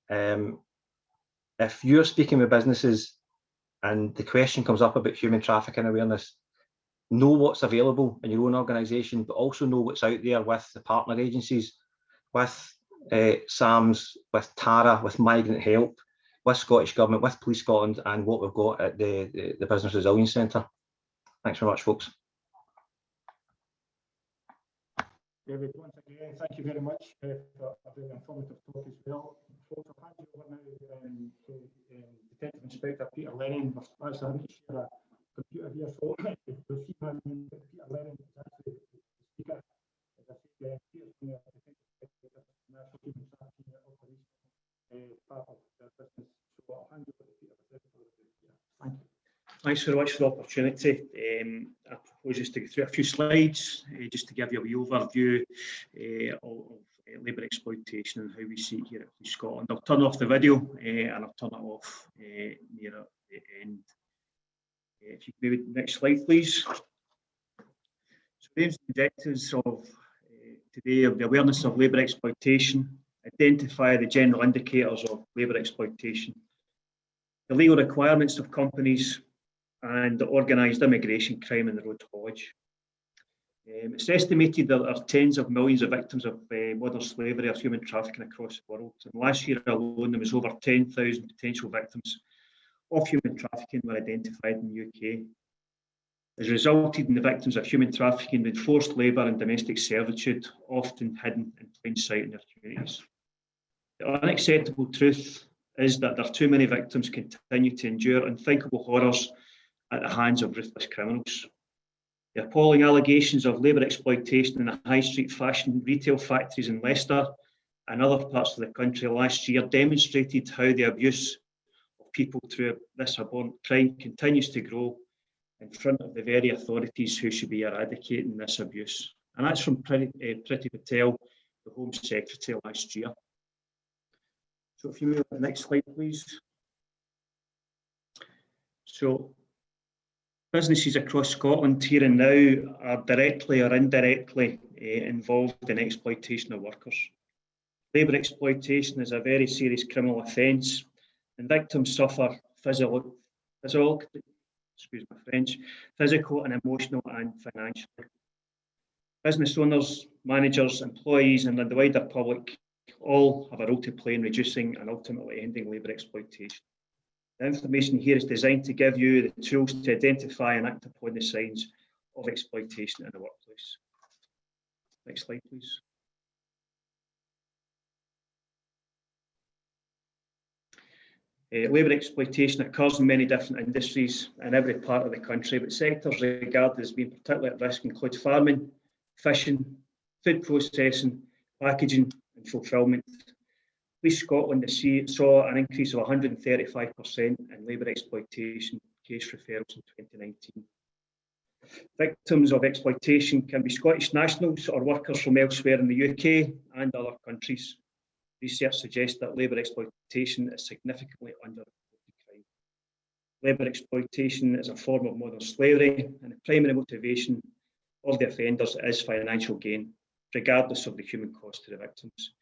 If you're speaking with businesses and the question comes up about human trafficking awareness, know what's available in your own organisation, but also know what's out there with the partner agencies, with SAMS, with TARA, with Migrant Help, with Scottish Government, with Police Scotland, and what we've got at the Business Resilience Centre. Thanks very much, folks. David, once again, thank you very much for a very informative talk as well. Folks, I'll hand you over now to Detective Inspector Peter Lennon. I'm actually having to share a computer here, so you'll see my name. Peter Lennon is actually the speaker. As I said, Peter's from the Detective Inspector National Human Trafficking Operation part of their business. So I'll hand you over to Peter. Thank you. Thanks very much for the opportunity. I propose just to go through a few slides just to give you a wee overview of labour exploitation and how we see it here at Police Scotland. I'll turn off the video and I'll turn it off near the end. If you could maybe next slide, please. So the aims and objectives of today of the awareness of labour exploitation, identify the general indicators of labour exploitation, the legal requirements of companies, and the organised immigration crime and the road haulage. It's estimated that there are tens of millions of victims of modern slavery or human trafficking across the world. And last year alone, there was over 10,000 potential victims of human trafficking were identified in the UK. Has resulted in the victims of human trafficking with forced labour and domestic servitude, often hidden in plain sight in their communities. The unacceptable truth is that there are too many victims continue to endure unthinkable horrors at the hands of ruthless criminals. The appalling allegations of labour exploitation in the high street fashion retail factories in Leicester and other parts of the country last year demonstrated how the abuse of people through this abhorrent crime continues to grow in front of the very authorities who should be eradicating this abuse. And that's from Priti Patel, the Home Secretary, last year. So if you move to the next slide, please. So businesses across Scotland here and now are directly or indirectly involved in exploitation of workers. Labour exploitation is a very serious criminal offence, and victims suffer physical, excuse my French, physical and emotional and financially. Business owners, managers, employees, and the wider public all have a role to play in reducing and ultimately ending labour exploitation. The information here is designed to give you the tools to identify and act upon the signs of exploitation in the workplace. Next slide, please. Labour exploitation occurs in many different industries in every part of the country, but sectors regarded as being particularly at risk include farming, fishing, food processing, packaging and fulfilment. Police Scotland saw an increase of 135% in labour exploitation case referrals in 2019. Victims of exploitation can be Scottish nationals or workers from elsewhere in the UK and other countries. Research suggests that labour exploitation is significantly underreported crime. Labour exploitation is a form of modern slavery, and the primary motivation of the offenders is financial gain, regardless of the human cost to the victims.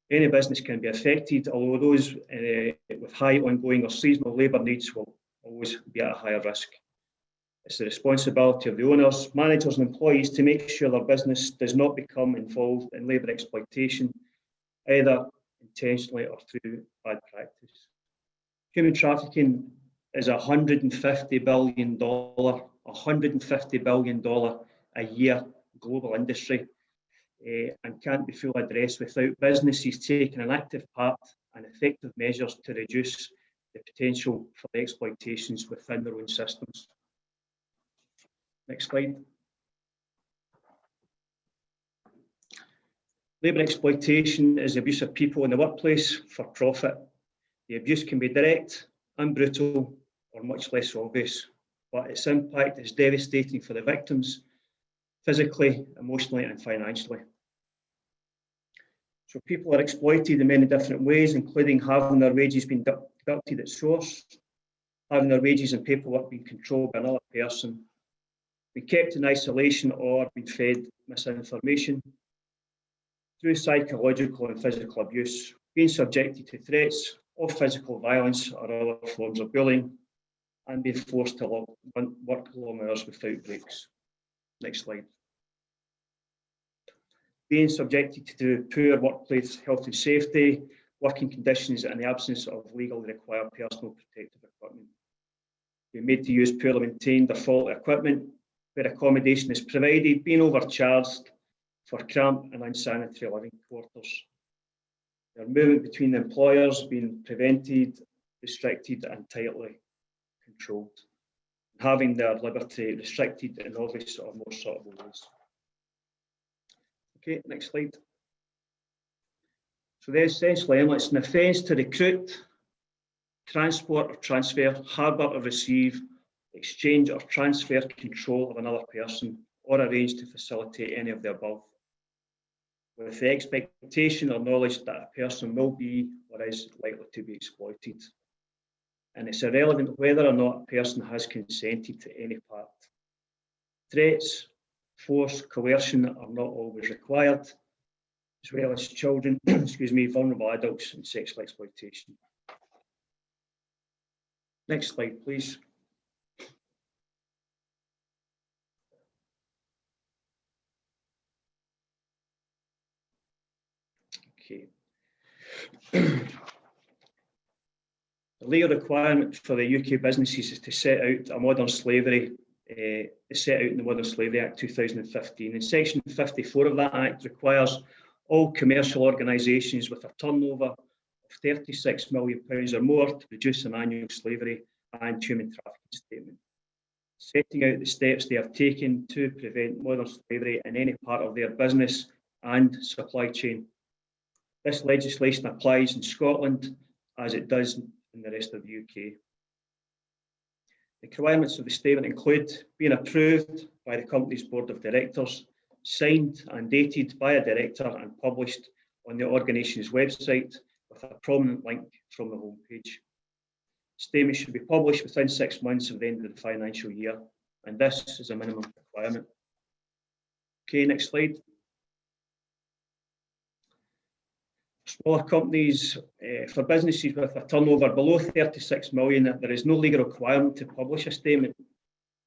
Any business can be affected, although those with high ongoing or seasonal labour needs will always be at a higher risk. It's the responsibility of the owners, managers and employees to make sure their business does not become involved in labour exploitation, either intentionally or through bad practice. Human trafficking is $150 billion a year global industry, and can't be fully addressed without businesses taking an active part and effective measures to reduce the potential for the exploitations within their own systems. Next slide. Labour exploitation is the abuse of people in the workplace for profit. The abuse can be direct and brutal or much less obvious, but its impact is devastating for the victims, physically, emotionally and financially. So people are exploited in many different ways, including having their wages being deducted at source, having their wages and paperwork being controlled by another person, being kept in isolation or being fed misinformation, through psychological and physical abuse, being subjected to threats of physical violence or other forms of bullying, and being forced to work long hours without breaks. Next slide. Being subjected to poor workplace health and safety, working conditions and the absence of legally required personal protective equipment. Being made to use poorly maintained or faulty equipment where accommodation is provided, being overcharged for cramped and unsanitary living quarters. Their movement between the employers being prevented, restricted and tightly controlled. Having their liberty restricted in obvious or more subtle ways. Okay, next slide. So essentially, it's an offence to recruit, transport or transfer, harbour or receive, exchange or transfer control of another person, or arrange to facilitate any of the above, with the expectation or knowledge that a person will be or is likely to be exploited. And it's irrelevant whether or not a person has consented to any part. Threats, force, coercion are not always required, as well as children, vulnerable adults and sexual exploitation. Next slide, please. Okay. The legal requirement for the UK businesses is to set out a modern slavery, is set out in the Modern Slavery Act 2015. And Section 54 of that Act requires all commercial organisations with a turnover of £36 million or more to produce an annual slavery and human trafficking statement, setting out the steps they have taken to prevent modern slavery in any part of their business and supply chain. This legislation applies in Scotland as it does in the rest of the UK. The requirements of the statement include being approved by the company's board of directors, signed and dated by a director and published on the organisation's website with a prominent link from the homepage. Statements should be published within 6 months of the end of the financial year, and this is a minimum requirement. Okay, next slide. Smaller companies, for businesses with a turnover below 36 million, there is no legal requirement to publish a statement,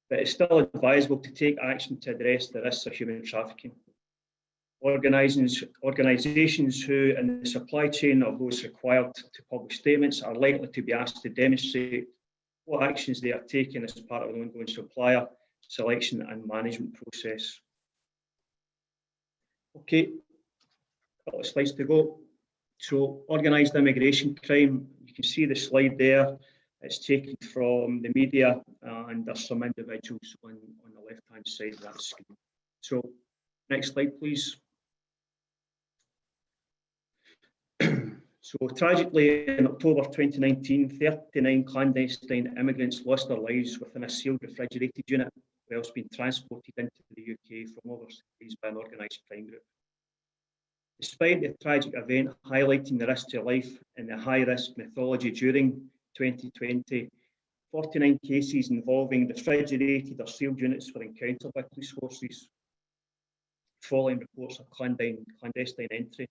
but it's still advisable to take action to address the risks of human trafficking. Organisations who, in the supply chain of those required to publish statements, are likely to be asked to demonstrate what actions they are taking as part of an ongoing supplier selection and management process. Okay, a couple of slides to go. So, organised immigration crime, you can see the slide there. It's taken from the media, and there's some individuals on the left-hand side of that screen. So, next slide, please. So, tragically, in October 2019, 39 clandestine immigrants lost their lives within a sealed refrigerated unit whilst being transported into the UK from overseas by an organised crime group. Despite the tragic event highlighting the risk to life and the high-risk methodology during 2020, 49 cases involving refrigerated or sealed units were encountered by police forces following reports of clandestine entry.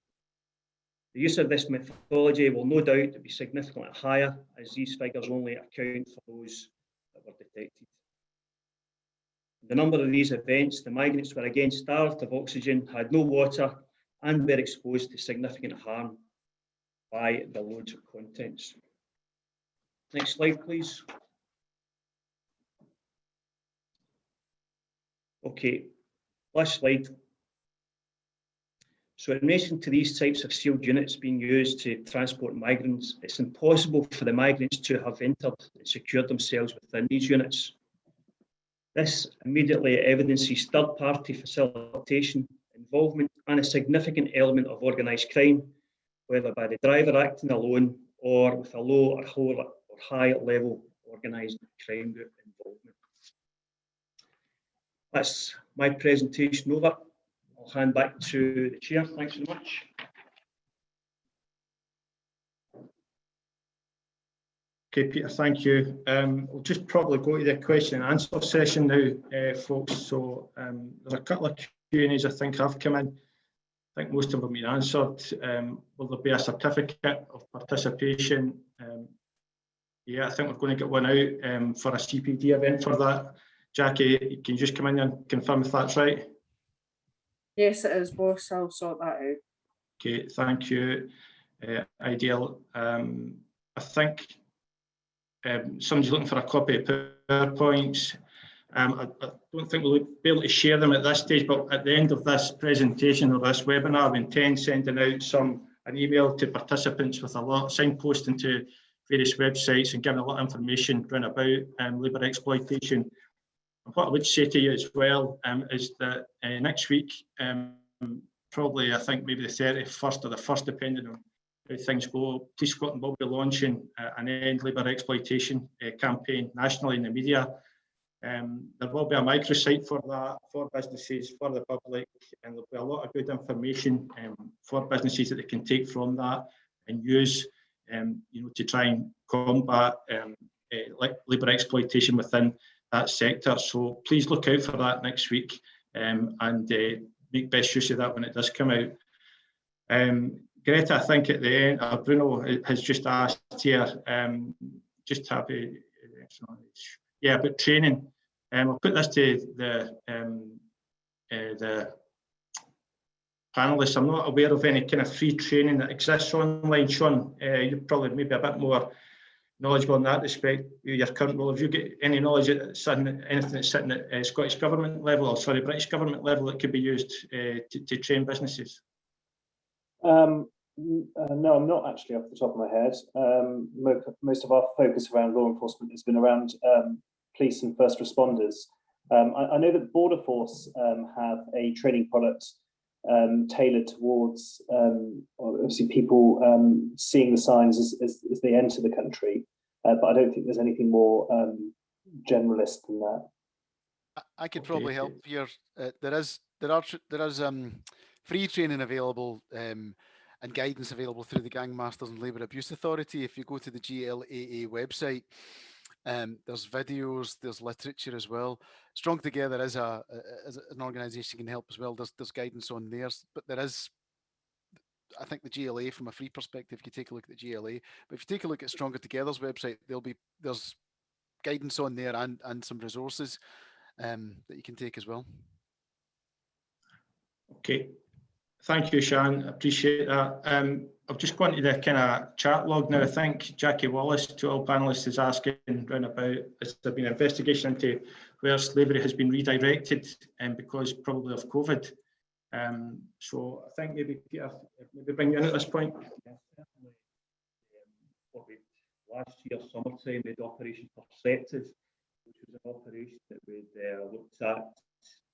The use of this methodology will no doubt be significantly higher, as these figures only account for those that were detected. In the number of these events, the migrants were again starved of oxygen, had no water, and were exposed to significant harm by the loads of contents. Next slide, please. Okay, last slide. So in relation to these types of sealed units being used to transport migrants, it's impossible for the migrants to have entered and secured themselves within these units. This immediately evidences third-party facilitation, involvement, and a significant element of organised crime, whether by the driver acting alone or with a low or high level organised crime group involvement. That's my presentation over. I'll hand back to the chair. Thanks very much. Okay, Peter, thank you. We'll just probably go to the question and answer session now, folks. So there's a couple of Q&As I think have come in. I think most of them have been answered. Will there be a certificate of participation? Yeah, I think we're going to get one out for a CPD event for that. Jackie, can you just come in and confirm if that's right? Yes, it is, boss. I'll sort that out. Okay, thank you. Ideal. I think somebody's looking for a copy of PowerPoints. I don't think we'll be able to share them at this stage, but at the end of this presentation or this webinar, we intend sending out an email to participants with a lot of signposting to various websites and giving a lot of information around about labour exploitation. And what I would say to you as well is that next week, probably I think maybe the 31st or the 1st, depending on how things go, Police Scotland will be launching an End Labour Exploitation campaign nationally in the media. There will be a microsite for that, for businesses, for the public, and there'll be a lot of good information for businesses that they can take from that and use, to try and combat labour exploitation within that sector. So please look out for that next week and make best use of that when it does come out. Greta, I think at the end, Bruno has just asked here, just happy, yeah, about training. I'll put this to the panelists. I'm not aware of any kind of free training that exists online. Sean, you're probably maybe a bit more knowledgeable in that respect, your current role. Have you got any knowledge of anything that's sitting at Scottish Government level, or sorry, British Government level, that could be used to train businesses? No, I'm not actually off the top of my head. Most of our focus around law enforcement has been around police and first responders. I know that Border Force have a training product tailored towards obviously people seeing the signs as they enter the country. But I don't think there's anything more generalist than that. I could probably help here. There is free training available and guidance available through the Gang Masters and Labour Abuse Authority. If you go to the GLAA website, there's videos, there's literature as well. Strong Together as an organisation can help as well. There's guidance on there, but there is, I think, the GLA from a free perspective. You take a look at the GLA, but if you take a look at Stronger Together's website, there's guidance on there and some resources that you can take as well. Okay, thank you, Sian. Appreciate that. I've just gone to the kind of chat log now. I think Jackie Wallace, to all panelists, is asking round about, has there been an investigation into where slavery has been redirected because probably of COVID? So I think maybe Peter, maybe bring you in at this point. Yeah, certainly. Last year, summertime, we had Operation Perceptive, which was an operation that we looked at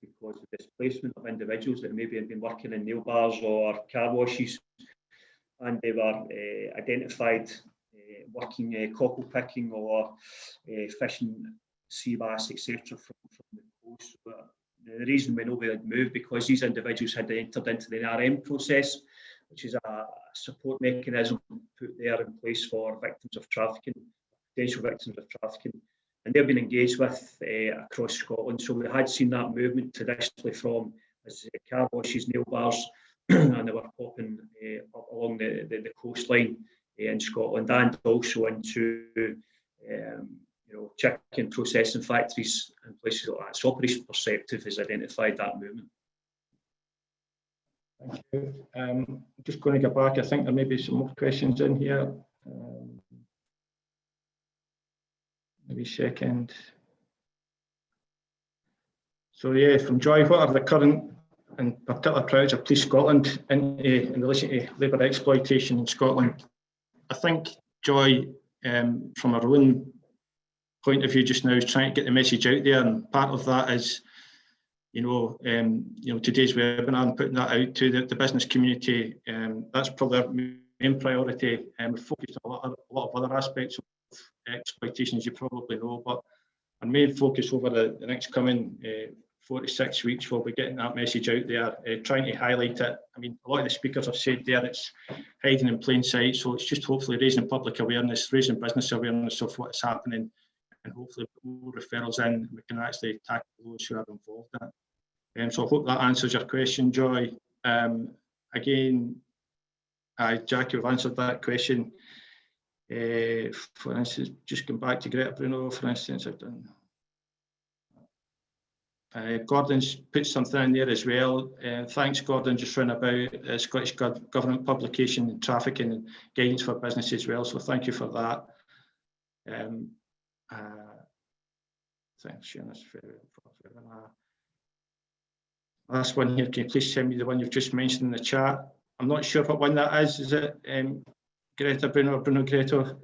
because of displacement of individuals that maybe had been working in nail bars or car washes, and they were identified working cockle picking or fishing sea bass, etc., from the coast. But the reason we know we had moved because these individuals had entered into the NRM process, which is a support mechanism put there in place for victims of trafficking, potential victims of trafficking. And they've been engaged with across Scotland. So we had seen that movement traditionally from car washes, nail bars, and they were popping up along the coastline in Scotland and also into chicken processing factories and places like that. So Operation Perceptive has identified that movement. Thank you. I'm just going to go back. I think there may be some more questions in here. Maybe second. So yeah, from Joy, what are the current and particular priorities of Police Scotland in relation to labour exploitation in Scotland? I think Joy, from our own point of view just now, is trying to get the message out there, and part of that is, today's webinar and putting that out to the business community. That's probably our main priority. We're focused on a lot of other aspects of exploitation, as you probably know, but our main focus over the next coming 4 to 6 weeks will be getting that message out there, trying to highlight it. I mean, a lot of the speakers have said there it's hiding in plain sight, so it's just hopefully raising public awareness, raising business awareness of what's happening, and hopefully more referrals in, we can actually tackle those who are involved in it. So I hope that answers your question, Joy. Again, Jackie, we've answered that question. For instance, just come back to Greta Bruno, for instance, I've done. Gordon's put something in there as well. Thanks, Gordon, just running about Scottish Government publication and trafficking and guidance for business as well. So thank you for that. Thanks, Shanice, for that. Last one here, can you please send me the one you've just mentioned in the chat? I'm not sure what one that is. Is it Greta Bruno or Bruno Greta?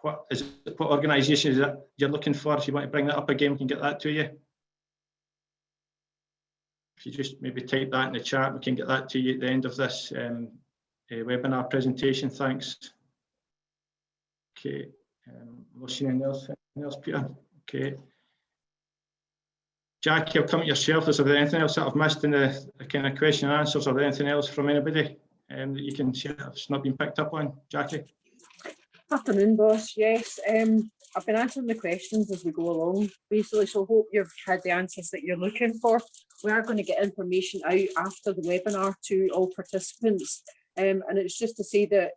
What organisation is it you're looking for? If you want to bring that up again, we can get that to you. If you just maybe type that in the chat, we can get that to you at the end of this webinar presentation. Thanks. Okay. I'm not seeing anything else, Peter. Okay. Jackie, I'll come to yourself. Is there anything else that I've missed in the kind of question and answers, or anything else from anybody that you can share that's not been picked up on, Jackie? Afternoon, boss. Yes, I've been answering the questions as we go along, basically, so hope you've had the answers that you're looking for. We are going to get information out after the webinar to all participants, and it's just to say that,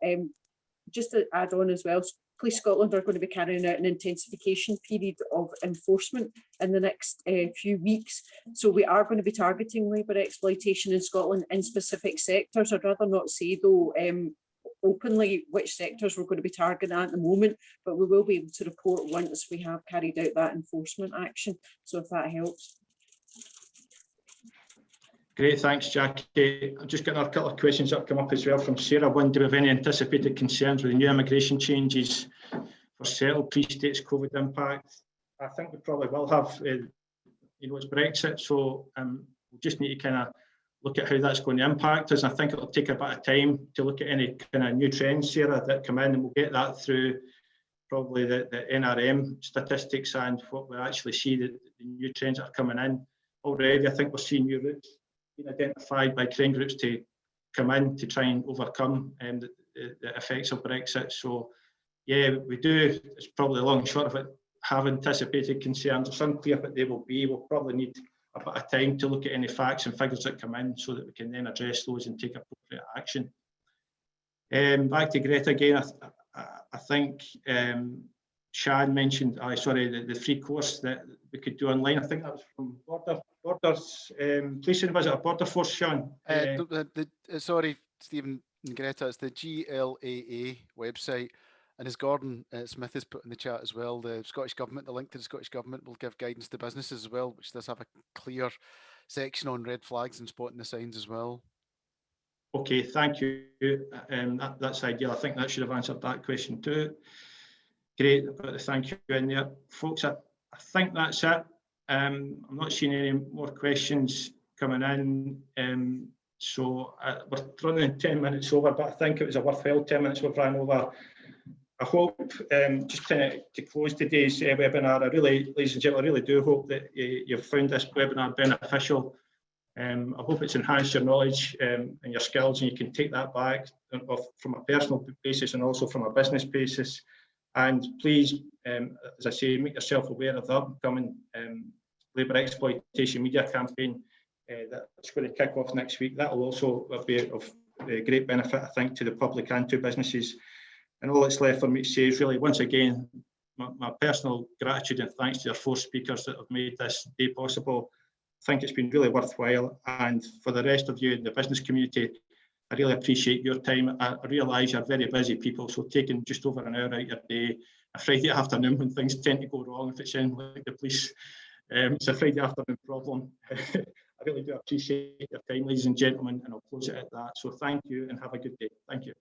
just to add on as well, Police Scotland are going to be carrying out an intensification period of enforcement in the next few weeks. So we are going to be targeting labour exploitation in Scotland in specific sectors. I'd rather not say, though, openly which sectors we're going to be targeting at the moment, but we will be able to report once we have carried out that enforcement action. So if that helps. Great, thanks, Jackie. I'm just getting a couple of questions that have come up as well from Sarah. One, do we have any anticipated concerns with the new immigration changes for settled pre-states COVID impact? I think we probably will have, it's Brexit, so we just need to kind of look at how that's going to impact us. I think it'll take a bit of time to look at any kind of new trends, Sarah, that come in, and we'll get that through probably the NRM statistics and what we actually see, the new trends that are coming in. Already, I think we're seeing new routes being identified by crime groups to come in to try and overcome the effects of Brexit. So, yeah, we do. It's probably the long and short of it. Have anticipated concerns. It's unclear what they will be. We'll probably need a bit of time to look at any facts and figures that come in so that we can then address those and take appropriate action. Back to Greta again. I think Shan mentioned, the free course that we could do online. I think that was from Borders Policing. Was it a Border Force, Shan? Sorry, Stephen and Greta, it's the GLAA website. And as Gordon Smith has put in the chat as well, the Scottish Government, the link to the Scottish Government will give guidance to businesses as well, which does have a clear section on red flags and spotting the signs as well. Okay, thank you. That's ideal. I think that should have answered that question too. Great, I've got the thank you in there. Folks, I think that's it. I'm not seeing any more questions coming in. So we're running 10 minutes over, but I think it was a worthwhile 10 minutes we've run over. I hope, just to close today's webinar, ladies and gentlemen, I really do hope that you've found this webinar beneficial. I hope it's enhanced your knowledge and your skills, and you can take that back from a personal basis and also from a business basis. And please, as I say, make yourself aware of the upcoming labour exploitation media campaign that's going to kick off next week. That will also be of great benefit, I think, to the public and to businesses. And all that's left for me to say is really, once again, my personal gratitude and thanks to our 4 speakers that have made this day possible. I think it's been really worthwhile. And for the rest of you in the business community, I really appreciate your time. I realise you're very busy people, so taking just over an hour out your day, a Friday afternoon when things tend to go wrong, if it's in like the police, it's a Friday afternoon problem. I really do appreciate your time, ladies and gentlemen, and I'll close it at that. So thank you and have a good day. Thank you.